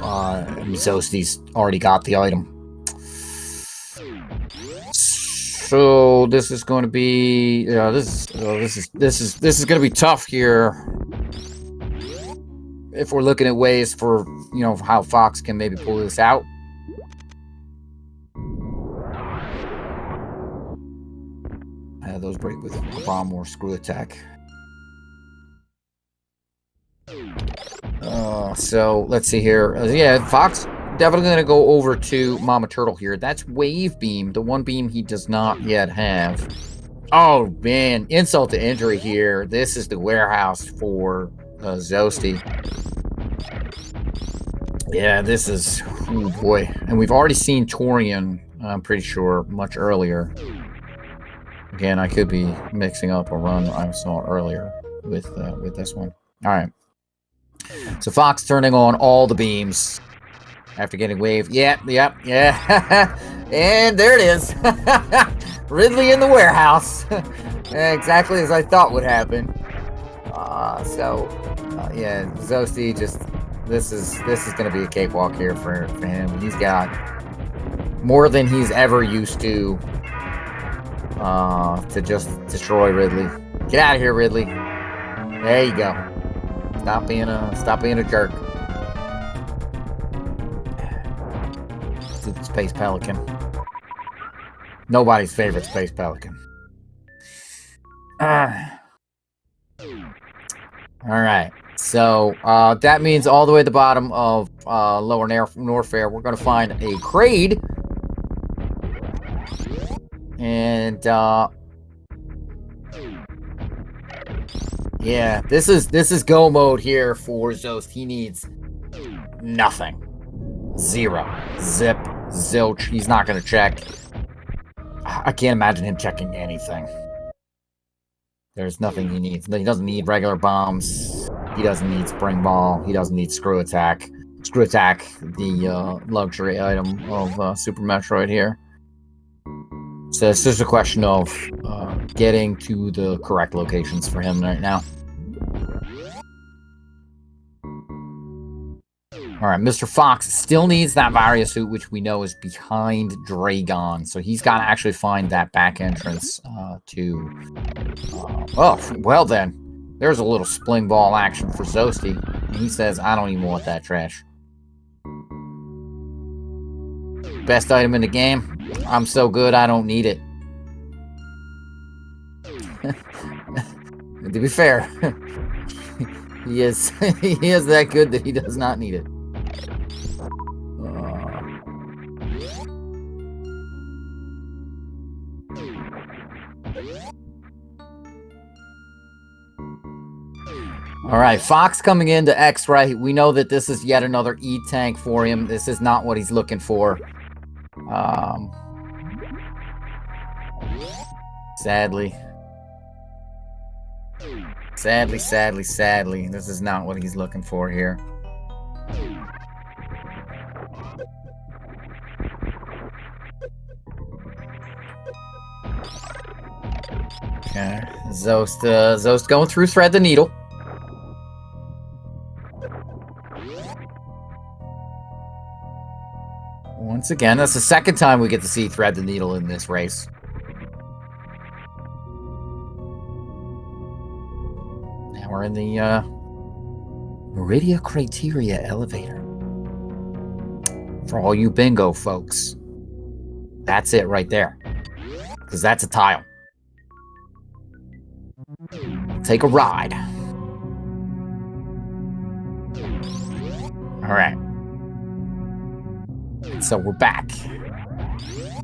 Zosti's already got the item. So this is going to be, this is going to be tough here. If we're looking at ways for, you know, how Fox can maybe pull this out. Those break with a bomb or screw attack. So let's see here. Yeah, Fox definitely going to go over to Mama Turtle here. That's Wave Beam, the one beam he does not yet have. Oh, man. Insult to injury here. This is the warehouse for Zosti. Yeah, this is... Oh, boy. And we've already seen Torian, I'm pretty sure, much earlier. Again, I could be mixing up a run I saw earlier with this one. All right. So Fox turning on all the beams after getting waved. Yeah. And there it is. Ridley in the warehouse. Exactly as I thought would happen. Yeah, Zosti just, this is going to be a cakewalk here for him. He's got more than he's ever used to just destroy Ridley. Get out of here, Ridley. There you go. Stop being a jerk. Space Pelican. Nobody's favorite Space Pelican. Alright. So, that means all the way at the bottom of Lower Norfair, we're going to find a Kraid. And, yeah, this is go mode here for Zost. He needs nothing. Zero. Zip. Zilch. He's not going to check. I can't imagine him checking anything. There's nothing he needs. He doesn't need regular bombs. He doesn't need spring ball. He doesn't need screw attack. Screw attack, the luxury item of Super Metroid here. So it's just a question of getting to the correct locations for him right now. Alright, Mr. Fox still needs that Varia suit, which we know is behind Dragon. So he's got to actually find that back entrance oh, well then. There's a little spling ball action for Zosti. And he says, I don't even want that trash. Best item in the game. I'm so good, I don't need it. To be fair, he is that good that he does not need it. All right, Fox coming into X-Ray. We know that this is yet another E-tank for him. This is not what he's looking for. Sadly, this is not what he's looking for here. Okay, Zost going through thread the needle. Once again, that's the second time we get to see thread the needle in this race. Now we're in the Meridia Criteria elevator. For all you bingo folks, that's it right there. Because that's a tile. Take a ride. All right. So we're back.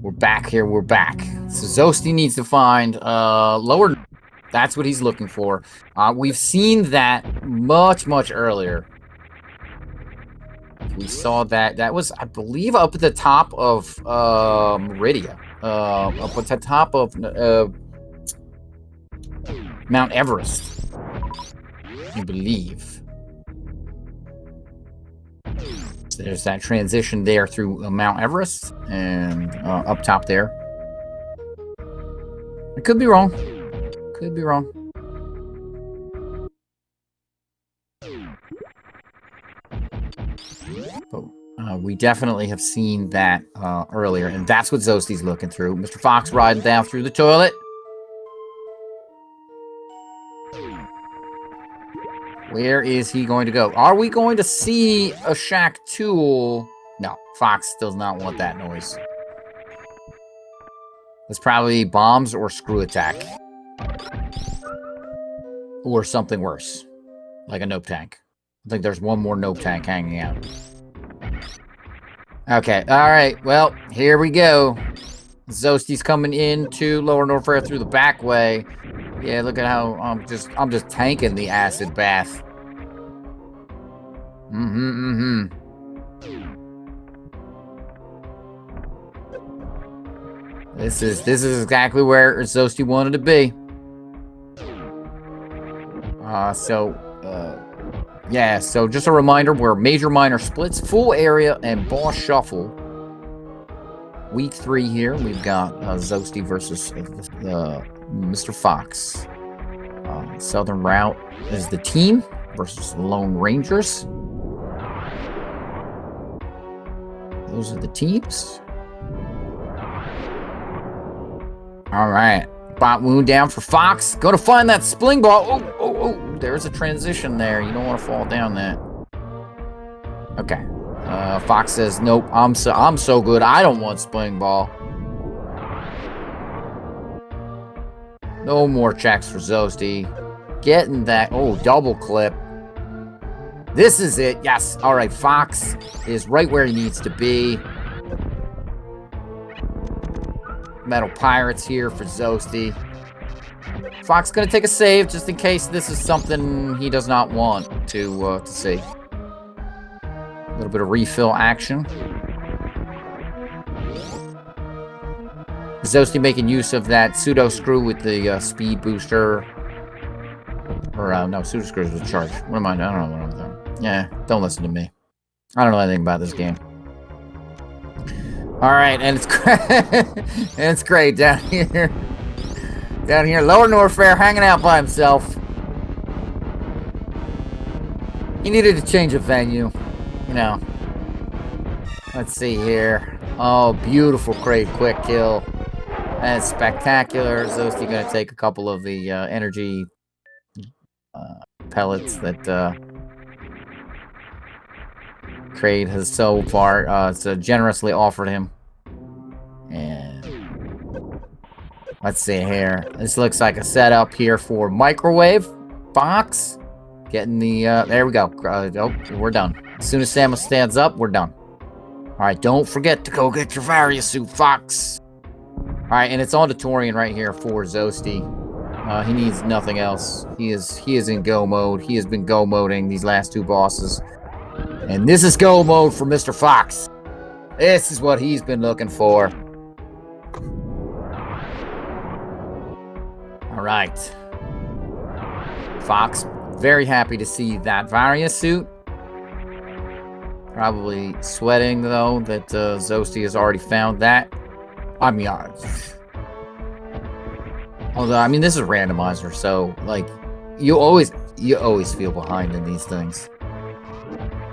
We're back here. We're back. So Zosty needs to find lower. That's what he's looking for. We've seen that much earlier. We saw that. That was, I believe, up at the top of Meridia. Up at the top of Mount Everest, I believe. So there's that transition there through Mount Everest and up top there. I could be wrong. Could be wrong. But we definitely have seen that earlier, and that's what Zosty's looking through. Mr. Fox riding down through the toilet. Where is he going to go? Are we going to see a Shack tool? No, Fox does not want that noise. It's probably bombs or screw attack. Or something worse. Like a nope tank. I think there's one more nope tank hanging out. Okay, alright, well, here we go. Zosty's coming into Lower Norfair through the back way. Yeah, look at how I'm just tanking the acid bath. This is exactly where Zosty wanted to be. Yeah, so just a reminder, we're major minor splits, full area, and boss shuffle. Week 3 here, we've got Zosty versus Mr. Fox. Southern Route is the team versus the Lone Rangers. Those are the teams. All right. Bot wound down for Fox. Go to find that spling ball. Oh. There's a transition there. You don't want to fall down that. Okay. Fox says, nope, I'm so good. I don't want spling ball. No more checks for Zosty. Getting that. Oh, double clip. This is it. Yes. All right. Fox is right where he needs to be. Metal Pirates here for Zosty. Fox going to take a save just in case this is something he does not want to see. A little bit of refill action. Zosty making use of that pseudo screw with the speed booster. Or, no, pseudo screws with charge. What am I? I don't know what I'm doing. Yeah, don't listen to me. I don't know anything about this game. All right, and it's and it's great down here. Down here, Lower Norfair hanging out by himself. He needed to change a venue, you know. Let's see here. Oh, beautiful crate quick kill. That's spectacular. Zosty going to take a couple of the energy pellets that Crate has so far so generously offered him. And let's see here. This looks like a setup here for Microwave. Fox getting the there we go. Oh, we're done. As soon as Samus stands up, we're done. Alright, don't forget to go get your Varia suit, Fox. Alright, and it's on to Torian right here for Zosty. He needs nothing else. He is in go mode. He has been go moding these last two bosses. And this is go mode for Mr. Fox. This is what he's been looking for. Alright. Fox, very happy to see that Varia suit. Probably sweating, though, that Zosty has already found that. I mean, although, I mean, this is randomizer, so, like, you always feel behind in these things.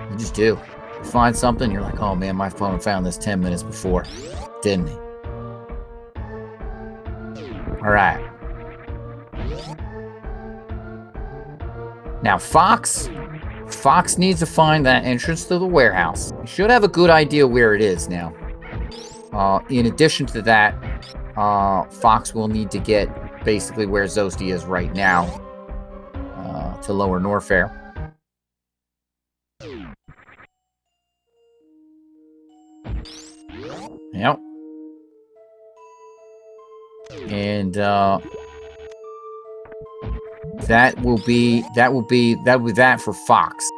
You just do. You find something, you're like, oh man, my phone found this 10 minutes before. Didn't he? Alright. Now, Fox needs to find that entrance to the warehouse. He should have a good idea where it is now. In addition to that, Fox will need to get basically where Zosty is right now to Lower Norfair. Yep. And that will be that for Fox.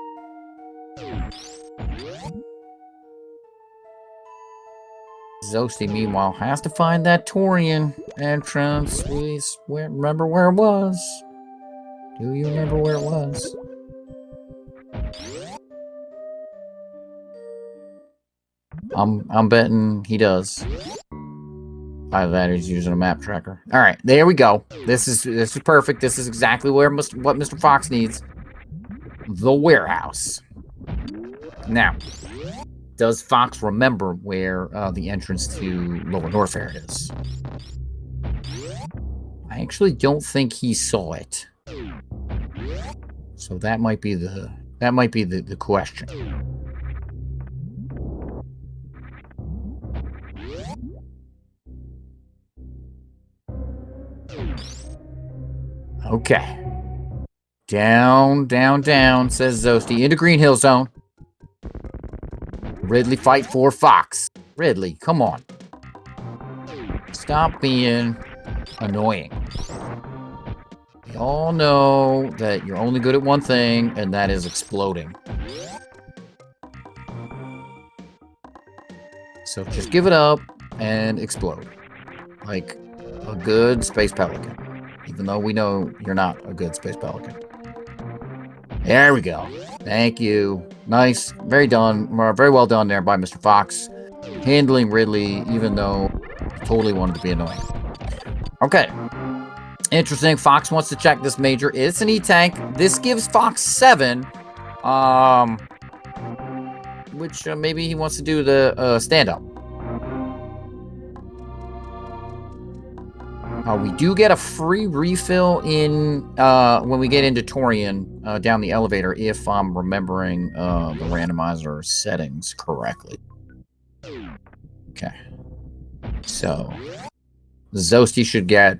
Zosty, meanwhile, has to find that Torian entrance. Remember where it was? Do you remember where it was? I'm betting he does. Either that or he's using a map tracker. All right, there we go. This is perfect. This is exactly what Mr. Fox needs. The warehouse. Now, does Fox remember where the entrance to Lower Norfair is? I actually don't think he saw it. So that might be the question. Okay. Down, down, down, says Zosty. Into Green Hill Zone. Ridley fight for Fox. Ridley, come on. Stop being annoying. We all know that you're only good at one thing, and that is exploding. So just give it up and explode. Like a good space pelican. Even though we know you're not a good space pelican. There we go. Thank you. Nice. Very done. Very well done there by Mr. Fox. Handling Ridley, even though he totally wanted to be annoying. Okay. Interesting. Fox wants to check this major. It's an E-Tank. This gives Fox 7. Which maybe he wants to do the stand-up. We do get a free refill in when we get into Torian down the elevator, if I'm remembering the randomizer settings correctly. Okay. So, Zosty should get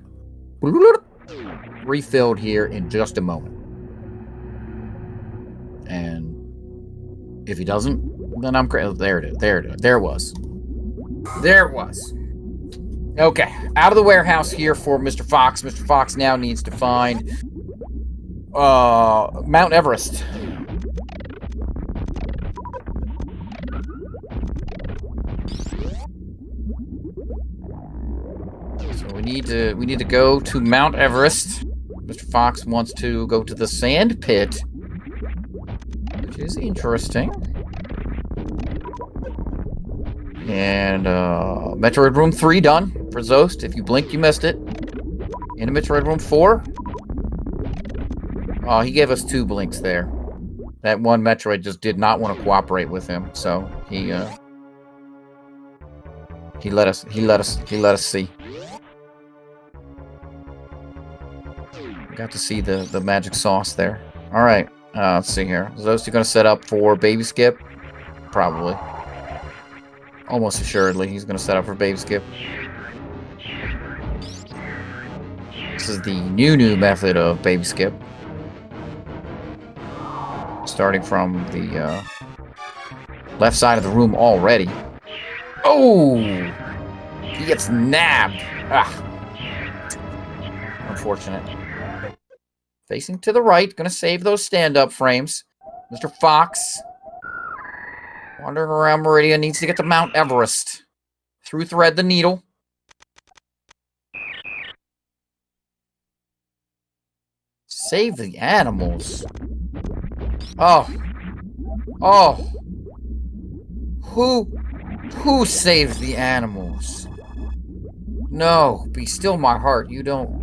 refilled here in just a moment. And if he doesn't, then I'm crazy. There it is. There it is. There it was. There it was. Okay, out of the warehouse here for Mr. Fox. Mr. Fox now needs to find Mount Everest. So we need to go to Mount Everest. Mr. Fox wants to go to the sand pit, which is interesting. And Metroid Room 3 done for Zost. If you blinked, you missed it. Into Metroid Room 4. Oh, he gave us 2 blinks there. That one Metroid just did not want to cooperate with him, so he let us see. Got to see the magic sauce there. All right, let's see here. Is Zost gonna set up for Baby Skip? Probably. Almost assuredly, he's going to set up for Baby Skip. This is the new method of Baby Skip. Starting from the left side of the room already. Oh! He gets nabbed. Ah. Unfortunate. Facing to the right. Gonna save those stand-up frames. Mr. Fox. Wandering around Meridian. Needs to get to Mount Everest. Through thread the needle. Save the animals. Oh. Oh. Who saves the animals? No, be still my heart. We don't.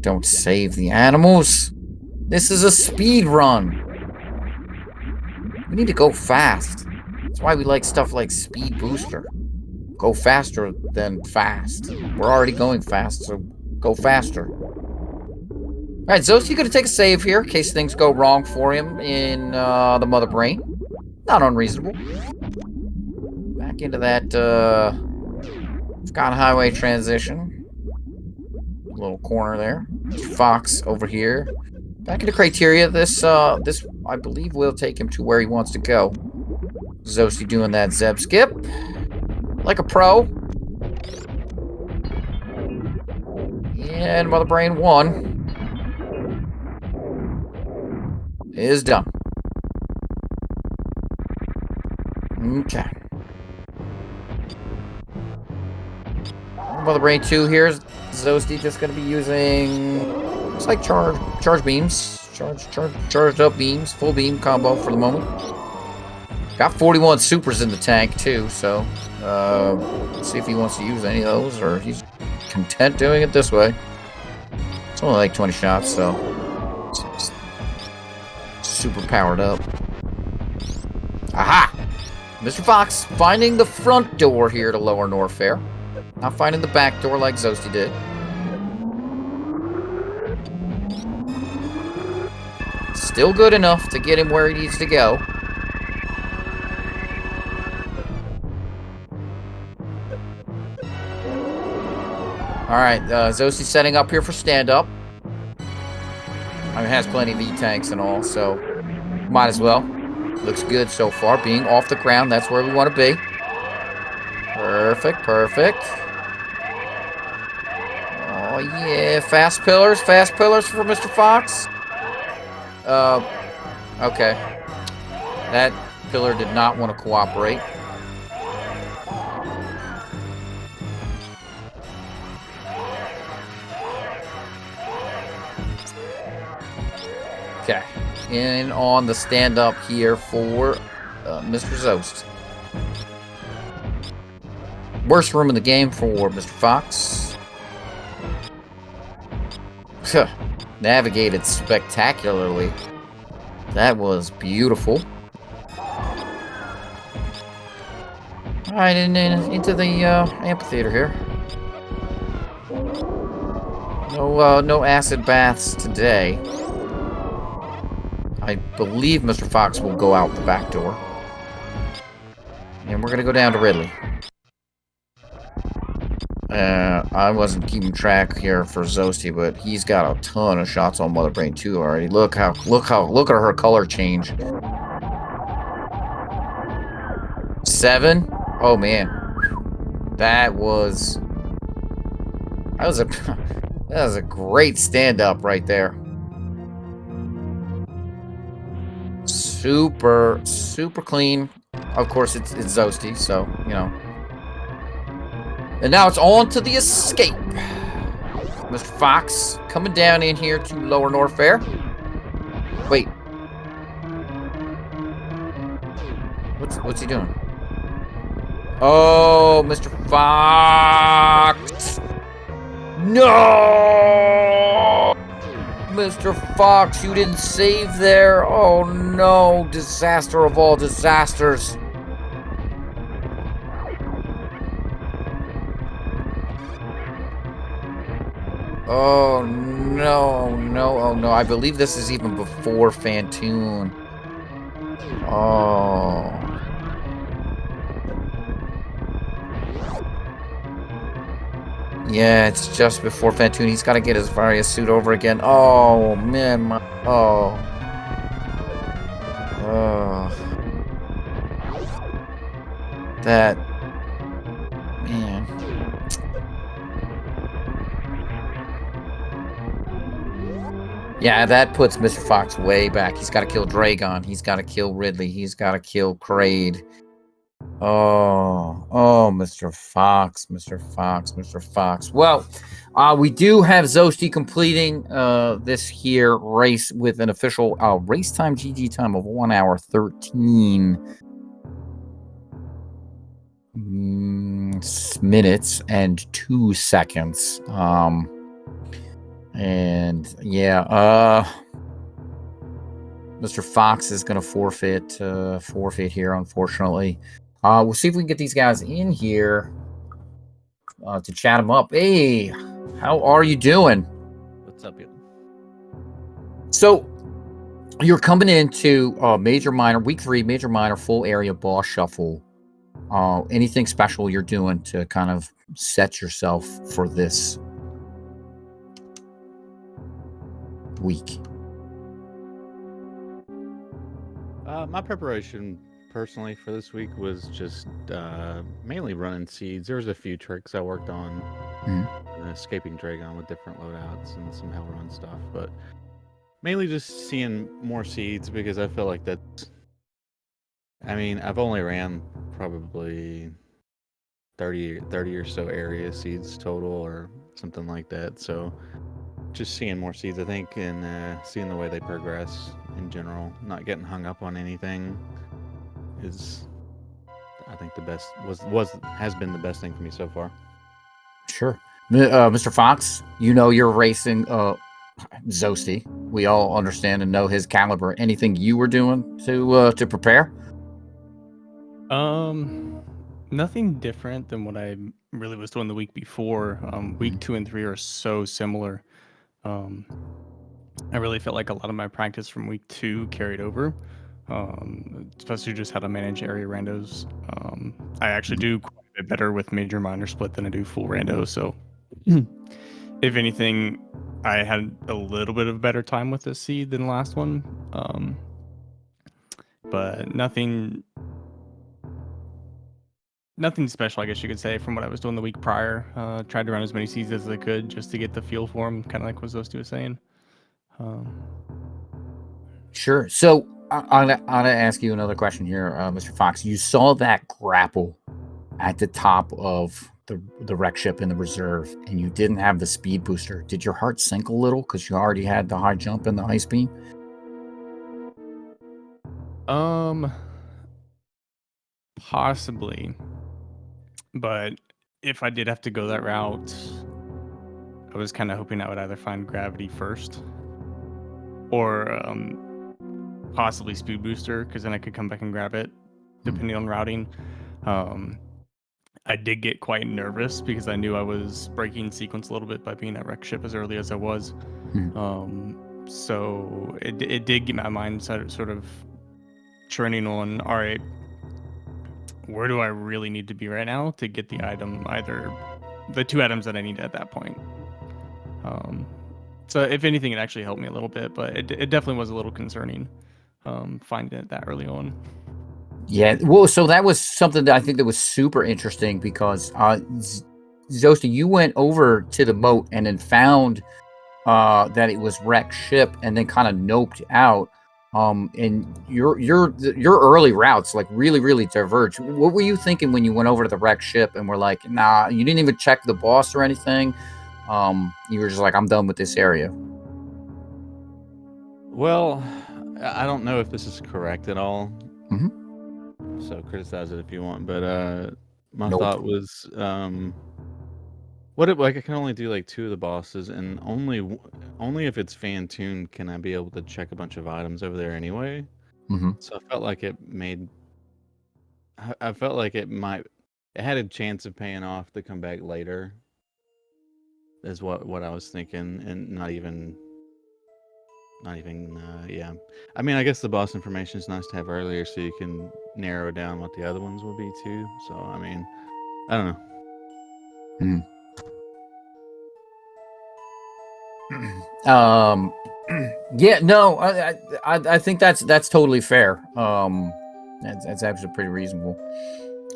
Don't save the animals. This is a speed run. We need to go fast. That's why we like stuff like Speed Booster. Go faster than fast. We're already going fast, so go faster. Alright, Zosie gonna take a save here in case things go wrong for him in the Mother Brain. Not unreasonable. Back into that Forgotten Highway transition. Little corner there. Fox over here. Back into Criteria. This I believe will take him to where he wants to go. Zosie doing that Zeb skip. Like a pro. And Mother Brain 1 is done. Okay. Mother Brain 2 here is Zosie just going to be using, it's like charge beams, charged up beams, full beam combo for the moment. Got 41 supers in the tank too, so let's see if he wants to use any of those or he's content doing it this way. It's only like 20 shots, so it's super powered up. Aha! Mr. Fox finding the front door here to Lower Norfair. Not finding the back door like Zosie did. Still good enough to get him where he needs to go. Alright, Zosie setting up here for stand-up. I mean, it has plenty of E-tanks and all, so might as well. Looks good so far. Being off the ground, that's where we want to be. Perfect, perfect. Oh, yeah. Fast pillars for Mr. Fox. Okay. That pillar did not want to cooperate. Okay. In on the stand-up here for Mr. Zost. Worst room in the game for Mr. Fox. Navigated spectacularly. That was beautiful. Alright, into the amphitheater here. No acid baths today. I believe Mr. Fox will go out the back door. And we're gonna go down to Ridley. I wasn't keeping track here for Zosie, but he's got a ton of shots on Mother Brain 2 already. Look at her color change. 7? Oh man. That was a great stand-up right there. Super clean. Of course, it's Zosie, so, you know. And now it's on to the escape. Mr. Fox coming down in here to Lower Norfair. Wait. What's he doing? Oh, Mr. Fox. No! Mr. Fox, you didn't save there. Oh no, disaster of all disasters. Oh no, oh no. I believe this is even before Fantoon. Oh. Yeah, it's just before Fantoon. He's got to get his Varia suit over again. Oh, man. Oh. That. Man. Yeah, that puts Mr. Fox way back. He's got to kill Dragon. He's got to kill Ridley. He's got to kill Kraid. Oh, Mr. Fox, Mr. Fox, Mr. Fox. Well, we do have Zosti completing this here race with an official race time GG time of 1 hour 13 minutes and 2 seconds. And yeah, Mr. Fox is going to forfeit here, unfortunately. We'll see if we can get these guys in here to chat them up. Hey, how are you doing? What's up, you? So you're coming into major minor week 3, major minor full area boss shuffle. Anything special you're doing to kind of set yourself for this week? My preparation personally for this week was just mainly running seeds. There was a few tricks I worked on, escaping Dragon with different loadouts and some hell run stuff, but mainly just seeing more seeds because I feel like that's. I mean, I've only ran probably 30 or so area seeds total or something like that. So just seeing more seeds, I think, and seeing the way they progress in general, not getting hung up on anything is, I think, the best has been the best thing for me so far. Sure. Mr. Fox, you're racing Zosti. We all understand and know his caliber. Anything you were doing to prepare? Nothing different than what I really was doing the week before. Week 2 and 3 are so similar. I really felt like a lot of my practice from week 2 carried over, especially just how to manage area randos. I actually do quite a bit better with major minor split than I do full rando. So if anything, I had a little bit of a better time with this seed than the last one. But nothing special, I guess you could say, from what I was doing the week prior. Tried to run as many seeds as I could just to get the feel for them, kind of like what Zosti was saying. Sure. So I'm gonna ask you another question here, Mr. Fox. You saw that grapple at the top of the wreck ship in the reserve, and you didn't have the speed booster. Did your heart sink a little because you already had the high jump and the high speed? Possibly. But if I did have to go that route, I was kind of hoping I would either find gravity first or possibly speed booster, because then I could come back and grab it depending on routing. I did get quite nervous because I knew I was breaking sequence a little bit by being at wreck ship as early as I was. So it did get my mind sort of churning on, all right, where do I really need to be right now to get the item, either the 2 items that I need at that point. So if anything, it actually helped me a little bit, but it definitely was a little concerning finding it that early on. Yeah, well, so that was something that I think that was super interesting because Zosti, you went over to the moat and then found that it was wrecked ship and then kind of noped out. And your early routes like really diverge. What were you thinking when you went over to the wrecked ship and were like, nah, you didn't even check the boss or anything? You were just like, I'm done with this area. Well, I don't know if this is correct at all. Mm-hmm. So criticize it if you want, but my thought was, I can only do like 2 of the bosses, and only if it's fan tuned can I be able to check a bunch of items over there anyway. So I felt like it had a chance of paying off to come back later. Is what I was thinking, and not even. Yeah. I mean, I guess the boss information is nice to have earlier, so you can narrow down what the other ones will be too. So I mean, I don't know. Yeah, no, I think that's totally fair. That's actually pretty reasonable.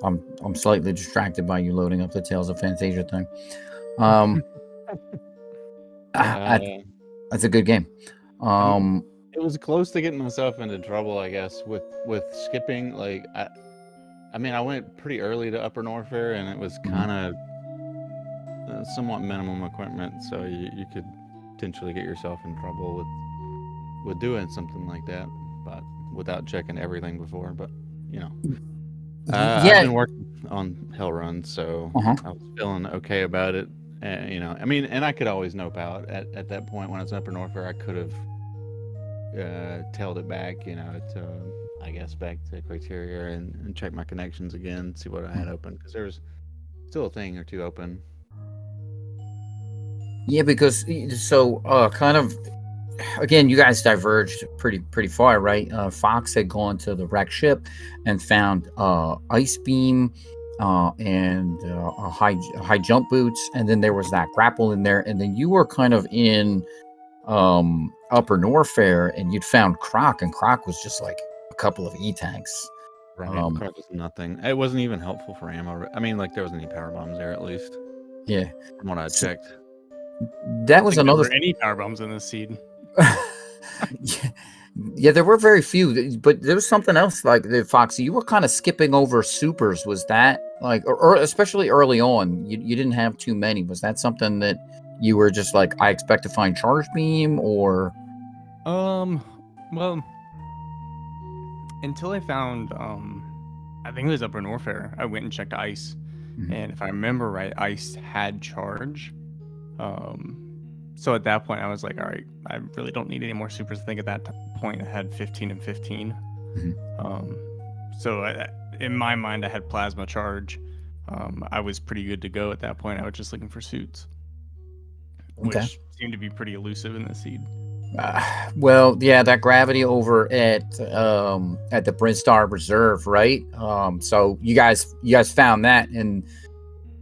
I'm slightly distracted by you loading up the Tales of Fantasia thing. That's a good game. It was close to getting myself into trouble, I guess, with skipping. Like, I mean, I went pretty early to Upper Norfair, and it was kind of somewhat minimum equipment, so you could potentially get yourself in trouble with doing something like that, but without checking everything before. But you know, I've been working on Hell Run, so I was feeling okay about it. You know, I mean, and I could always nope out at that point when I was in Upper Norfair. I could have tailed it back, you know, to I guess back to Criteria and check my connections again, see what I had open, because there was still a thing or two open. Yeah, because so kind of again, you guys diverged pretty far, right? Fox had gone to the wrecked ship and found ice beam and high jump boots, and then there was that grapple in there, and then you were kind of in Upper Norfair, and you'd found Croc, and Croc was just like a couple of E-tanks. Right, Croc was nothing. It wasn't even helpful for ammo. I mean, like there wasn't any power bombs there, at least. Yeah, from what I checked. That was another. There were any power bombs in this seed. Yeah, there were very few, but there was something else like the Foxy. You were kind of skipping over supers. Was that like, or especially early on, you didn't have too many? Was that something that you were just like, I expect to find charge beam, or? Well, until I found, I think it was Upper Norfair. I went and checked ice, and if I remember right, ice had charge. So at that point, I was like, all right, I really don't need any more supers. I think at that point, I had 15 and 15. So in my mind, I had plasma charge. I was pretty good to go at that point. I was just looking for suits, which seemed to be pretty elusive in the seed. Well, yeah, that gravity over at the Brinstar Reserve, right? So you guys found that, and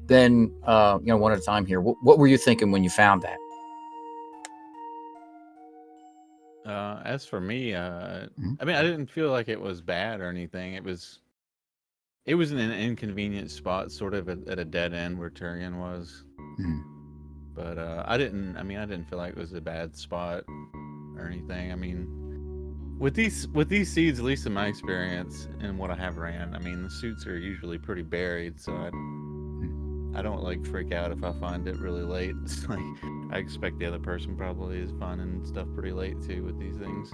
then one at a time here. What were you thinking when you found that? As for me, I mean, I didn't feel like it was bad or anything. It was in an inconvenient spot, sort of at a dead end where Tyrion was. But I didn't feel like it was a bad spot or anything. I mean, with these seeds, at least in my experience and what I have ran, I mean, the suits are usually pretty buried, so I don't like freak out if I find it really late. It's like I expect the other person probably is finding stuff pretty late too with these things.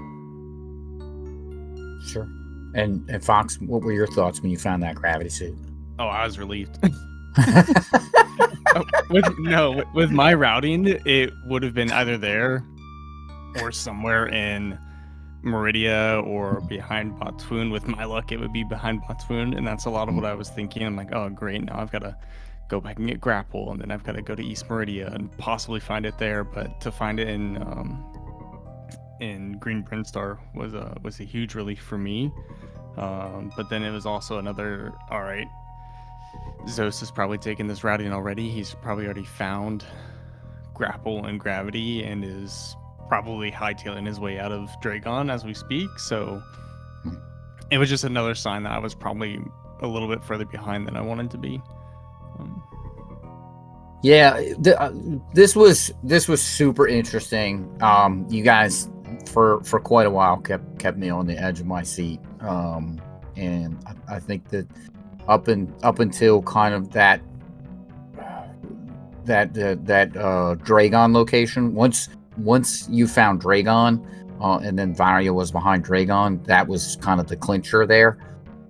Sure. And Fox, what were your thoughts when you found that gravity suit? Oh, I was relieved. With my routing, it would have been either there or somewhere in Meridia or behind Botswoon. With my luck, it would be behind Botswoon, and that's a lot of what I was thinking. I'm like, oh, great, now I've got to go back and get grapple, and then I've got to go to East Meridia and possibly find it there. But to find it in Green Brinstar was a huge relief for me. But then it was also another, all right, Zeus has probably taken this routing already. He's probably already found grapple and gravity and is probably hightailing his way out of Dragon as we speak. So it was just another sign that I was probably a little bit further behind than I wanted to be. Yeah, this was super interesting. You guys for quite a while kept me on the edge of my seat, and I think that up until kind of that Dragon location, once you found Dragon, and then Varia was behind Dragon, that was kind of the clincher there,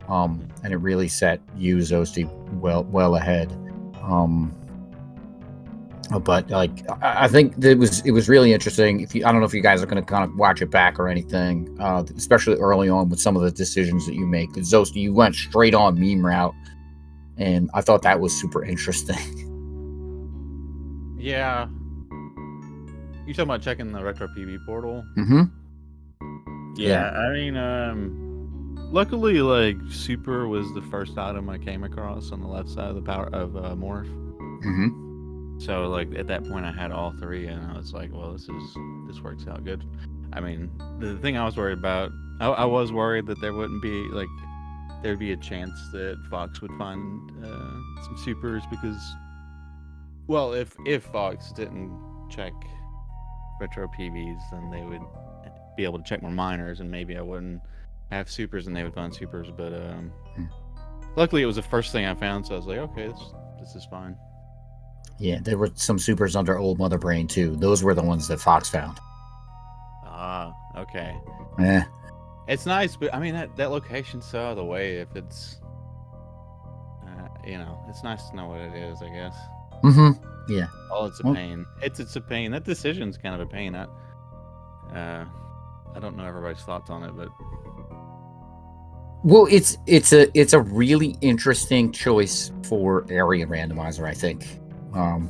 and it really set you, Zosti, well ahead. But like, I think that it was really interesting. I don't know if you guys are going to kind of watch it back or anything, especially early on with some of the decisions that you make. Zosti, you went straight on meme route, and I thought that was super interesting. Yeah. You talking about checking the Retro PB portal? Yeah, I mean, luckily, like, Super was the first item I came across on the left side of the power of Morph. So, like, at that point, I had all three, and I was like, well, this works out good. I mean, the thing I was worried about, I was worried that there wouldn't be, like, there'd be a chance that Fox would find some supers because, well, if Fox didn't check retro PVs, then they would be able to check more minors, and maybe I wouldn't have supers and they would find supers. But luckily, it was the first thing I found, so I was like, okay, this is fine. Yeah, there were some supers under Old Mother Brain too. Those were the ones that Fox found. Ah, okay. Yeah. It's nice, but I mean that location's so out of the way. If it's, it's nice to know what it is, I guess. Mm-hmm. Yeah. Oh, it's a pain. It's a pain. That decision's kind of a pain. I don't know everybody's thoughts on it, but well, it's a really interesting choice for area randomizer, I think,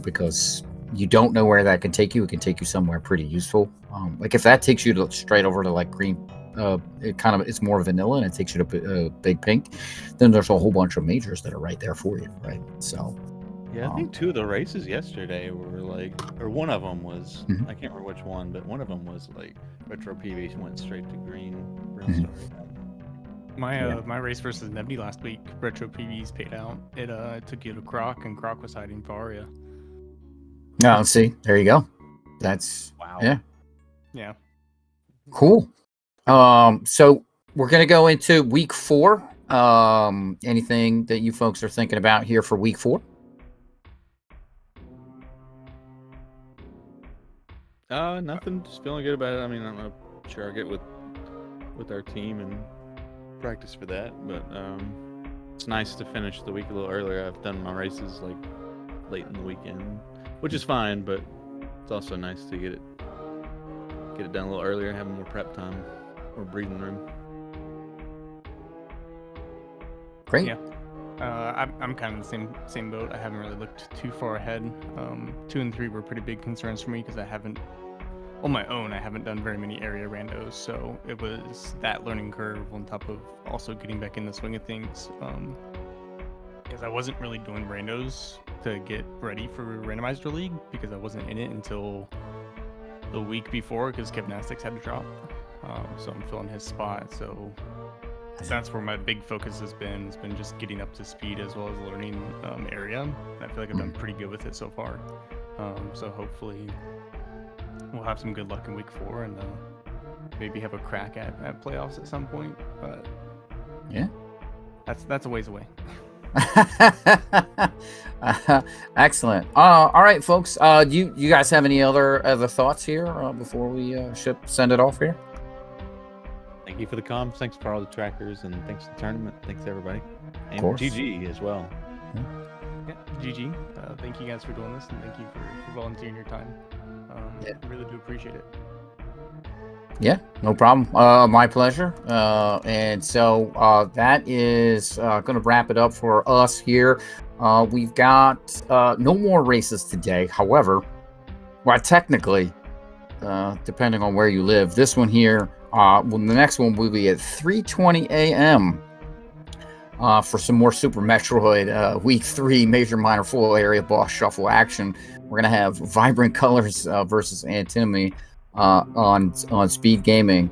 because you don't know where that can take you. It can take you somewhere pretty useful. Like if that takes you straight over to like green. It's more vanilla and it takes you to big pink, then there's a whole bunch of majors that are right there for you, right? So yeah, I think 2 of the races yesterday were like, or one of them was, Mhm. I can't remember which one, but one of them was like retro PVs went straight to green. Mhm. My race versus Nebby last week, retro PVs paid out. It took you to Croc, and Croc was hiding for Aria. Oh, see, there you go. That's wow. Yeah. Cool. So we're gonna go into week 4. Anything that you folks are thinking about here for week 4? Nothing. Just feeling good about it. I mean, I'm not sure I'll get with our team and practice for that, but it's nice to finish the week a little earlier. I've done my races like late in the weekend, which is fine, but it's also nice to get it done a little earlier, have more prep time or breathing room. Great. Yeah. I'm kind of the same boat. I haven't really looked too far ahead. 2 and 3 were pretty big concerns for me because I haven't done very many area randos, so it was that learning curve on top of also getting back in the swing of things. Because I wasn't really doing randos to get ready for Randomizer League because I wasn't in it until the week before because Kevnastics had to drop. So I'm filling his spot. So that's where my big focus has been. It's been just getting up to speed as well as learning area. And I feel like I've done pretty good with it so far. So hopefully we'll have some good luck in week 4 and maybe have a crack at playoffs at some point. But yeah, that's a ways away. Excellent. All right, folks. You guys have any other thoughts here before we send it off here? Thank you for the comms. Thanks for all the trackers, and thanks for the tournament. Thanks everybody, and course. GG as well. Yeah, GG. Thank you guys for doing this, and thank you for volunteering your time. I really do appreciate it. Yeah, no problem. My pleasure. And so that is going to wrap it up for us here. We've got no more races today. However, well, technically, depending on where you live, this one here, the next one will be at 3:20 a.m. For some more Super Metroid Week 3 Major Minor Full Area Boss Shuffle action. We're going to have Vibrant Colors versus Antinomy on Speed Gaming.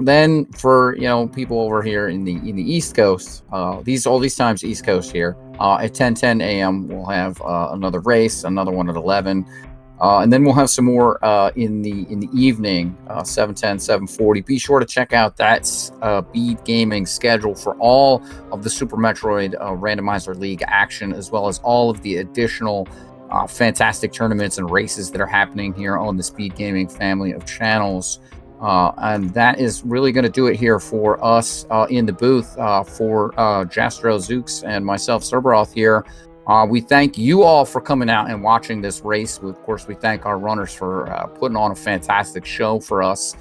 Then for people over here in the East Coast, all these times East Coast here, at 10:10 a.m. we'll have another race, another one at 11. And then we'll have some more in the evening, 7:10, 7:40. Be sure to check out that Speed Gaming schedule for all of the Super Metroid Randomizer League action, as well as all of the additional fantastic tournaments and races that are happening here on the Speed Gaming family of channels. And that is really going to do it here for us in the booth for Jastro, Zooks, and myself, Cerberoth here. We thank you all for coming out and watching this race. Of course, we thank our runners for putting on a fantastic show for us.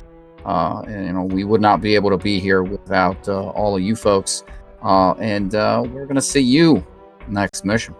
And we would not be able to be here without all of you folks. And we're going to see you next mission.